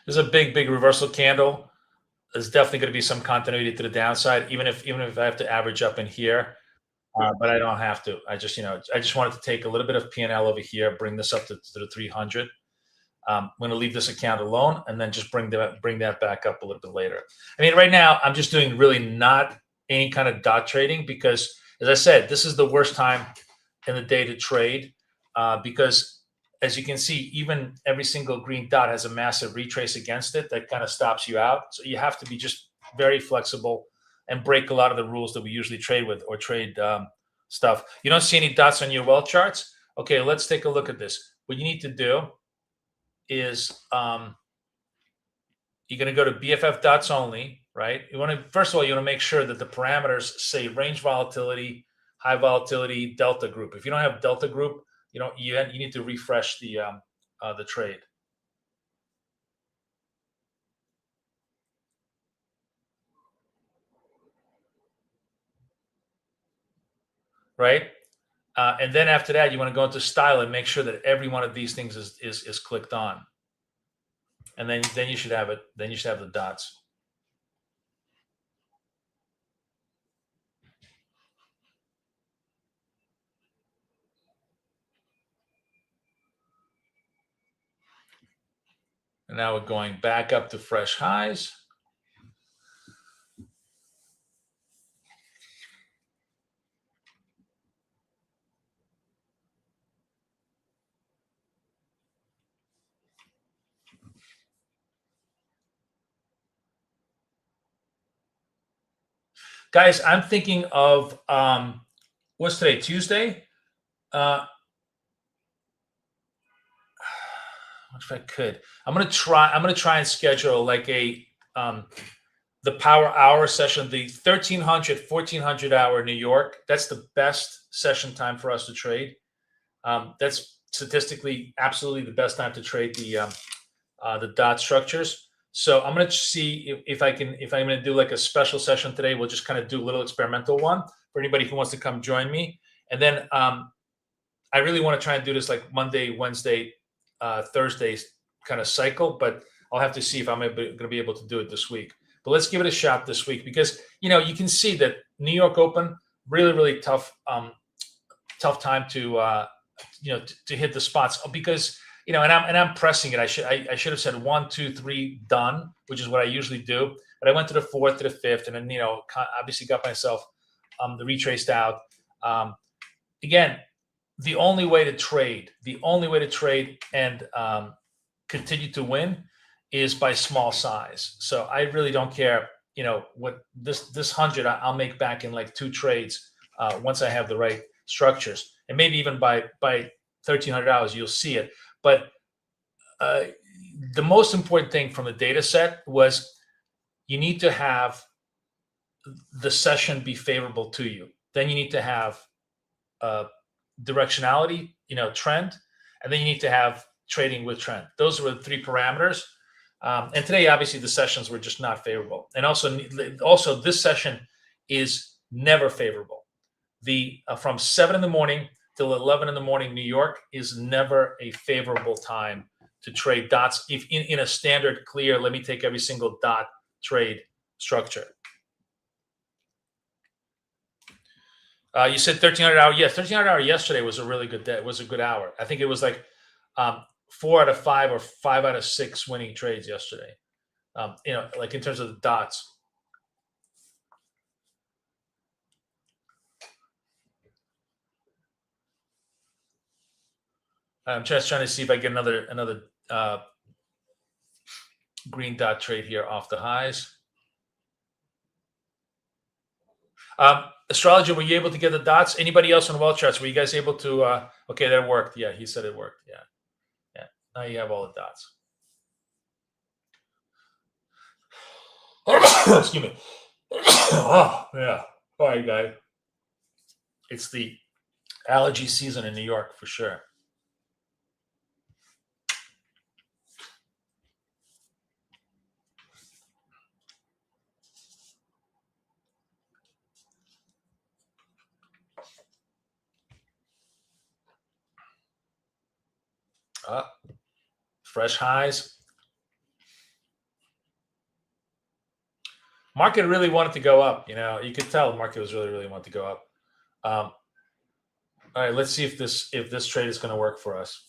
There's a big reversal candle. There's definitely going to be some continuity to the downside, even if I have to average up in here. But I don't have to. I just wanted to take a little bit of P&L over here, bring this up to the 300. I'm going to leave this account alone and then just bring that back up a little bit later. I mean, right now I'm just doing really not any kind of dot trading because, as I said, this is the worst time in the day to trade because, as you can see, even every single green dot has a massive retrace against it that kind of stops you out. So you have to be just very flexible and break a lot of the rules that we usually trade with or trade stuff. You don't see any dots on your well charts? Okay, let's take a look at this. What you need to do is you're going to go to BFF dots only, right? You want to, first of all, you want to make sure that the parameters say range volatility, high volatility, delta group. If you don't have delta group, you need to refresh the trade. Right? And then after that, you want to go into style and make sure that every one of these things is clicked on. And then you should have it. Then you should have the dots. And now we're going back up to fresh highs. Guys, I'm thinking of what's today? Tuesday? If I could, I'm gonna try and schedule like a the power hour session, the 1300, 1400 hour New York. That's the best session time for us to trade. That's statistically absolutely the best time to trade the dot structures. So I'm gonna see if I'm gonna do like a special session today. We'll just kind of do a little experimental one for anybody who wants to come join me. And then I really want to try and do this like Monday, Wednesday, Thursday kind of cycle, but I'll have to see if I'm going to be able to do it this week. But let's give it a shot this week because you can see that New York Open really tough time to to hit the spots because and I'm pressing it. I should have said 1, 2, 3 done, which is what I usually do. But I went to the 4th to the 5th, and then obviously got myself the retraced out. Again, the only way to trade and continue to win is by small size. So I really don't care, what this 100 I'll make back in like 2 trades once I have the right structures, and maybe even by 1300 hours you'll see it. But the most important thing from the data set was you need to have the session be favorable to you. Then you need to have directionality, trend, and then you need to have trading with trend. Those were the 3 parameters. And today, obviously, the sessions were just not favorable. And also this session is never favorable. The from 7 in the morning till 11 in the morning, New York is never a favorable time to trade dots. If in a standard clear, let me take every single dot trade structure. You said 1300 hour. Yes, 1300 hour yesterday was a really good day. It was a good hour. I think it was like 4 out of 5 or 5 out of 6 winning trades yesterday. Like in terms of the dots. I'm just trying to see if I get another green dot trade here off the highs. Astrologer, were you able to get the dots? Anybody else on well charts? Were you guys able to? Okay, that worked. Yeah, he said it worked. Yeah. Now you have all the dots. Excuse me. Oh yeah. All right, guys. It's the allergy season in New York for sure. Fresh highs. Market really wanted to go up. You could tell the market was really wanting to go up. All right, let's see if this trade is going to work for us.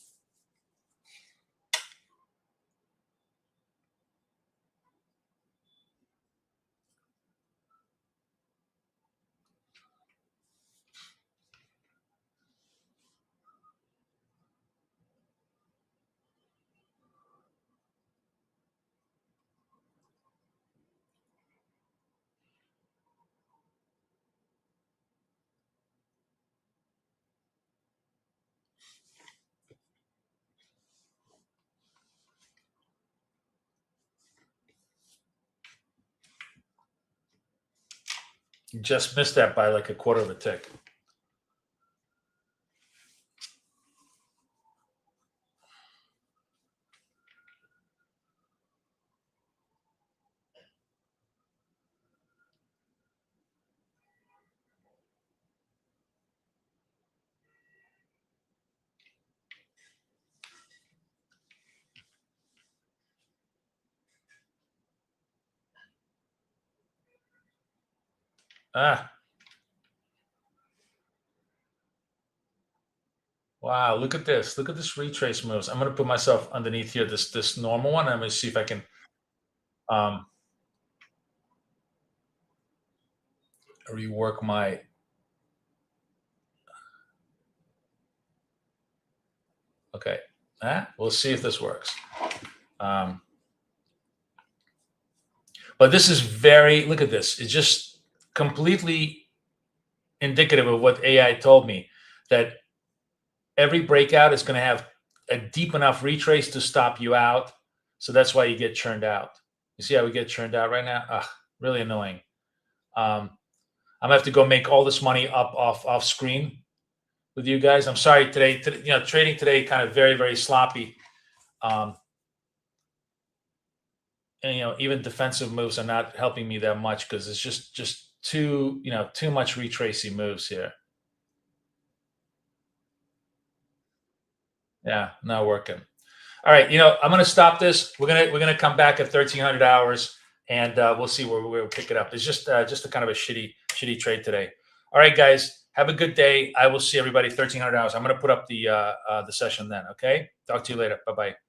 You just missed that by like a quarter of a tick. Wow, look at this. Look at this retrace moves. I'm going to put myself underneath here, this normal one. I'm going to see if I can rework my. Okay. We'll see if this works. But this is look at this. It's just completely indicative of what AI told me, that every breakout is going to have a deep enough retrace to stop you out. So that's why you get churned out. You see how we get churned out right now? Really annoying. I'm gonna have to go make all this money up off screen with you guys. I'm sorry today. Trading today kind of very sloppy. And even defensive moves are not helping me that much because it's just too much retracey moves here. Yeah, not working. All right, I'm going to stop this. We're gonna come back at 1300 hours, and we'll see where we'll pick it up. It's just a kind of a shitty trade today. All right, guys, have a good day. I will see everybody 1300 hours. I'm going to put up the session then. Okay, talk to you later. Bye bye.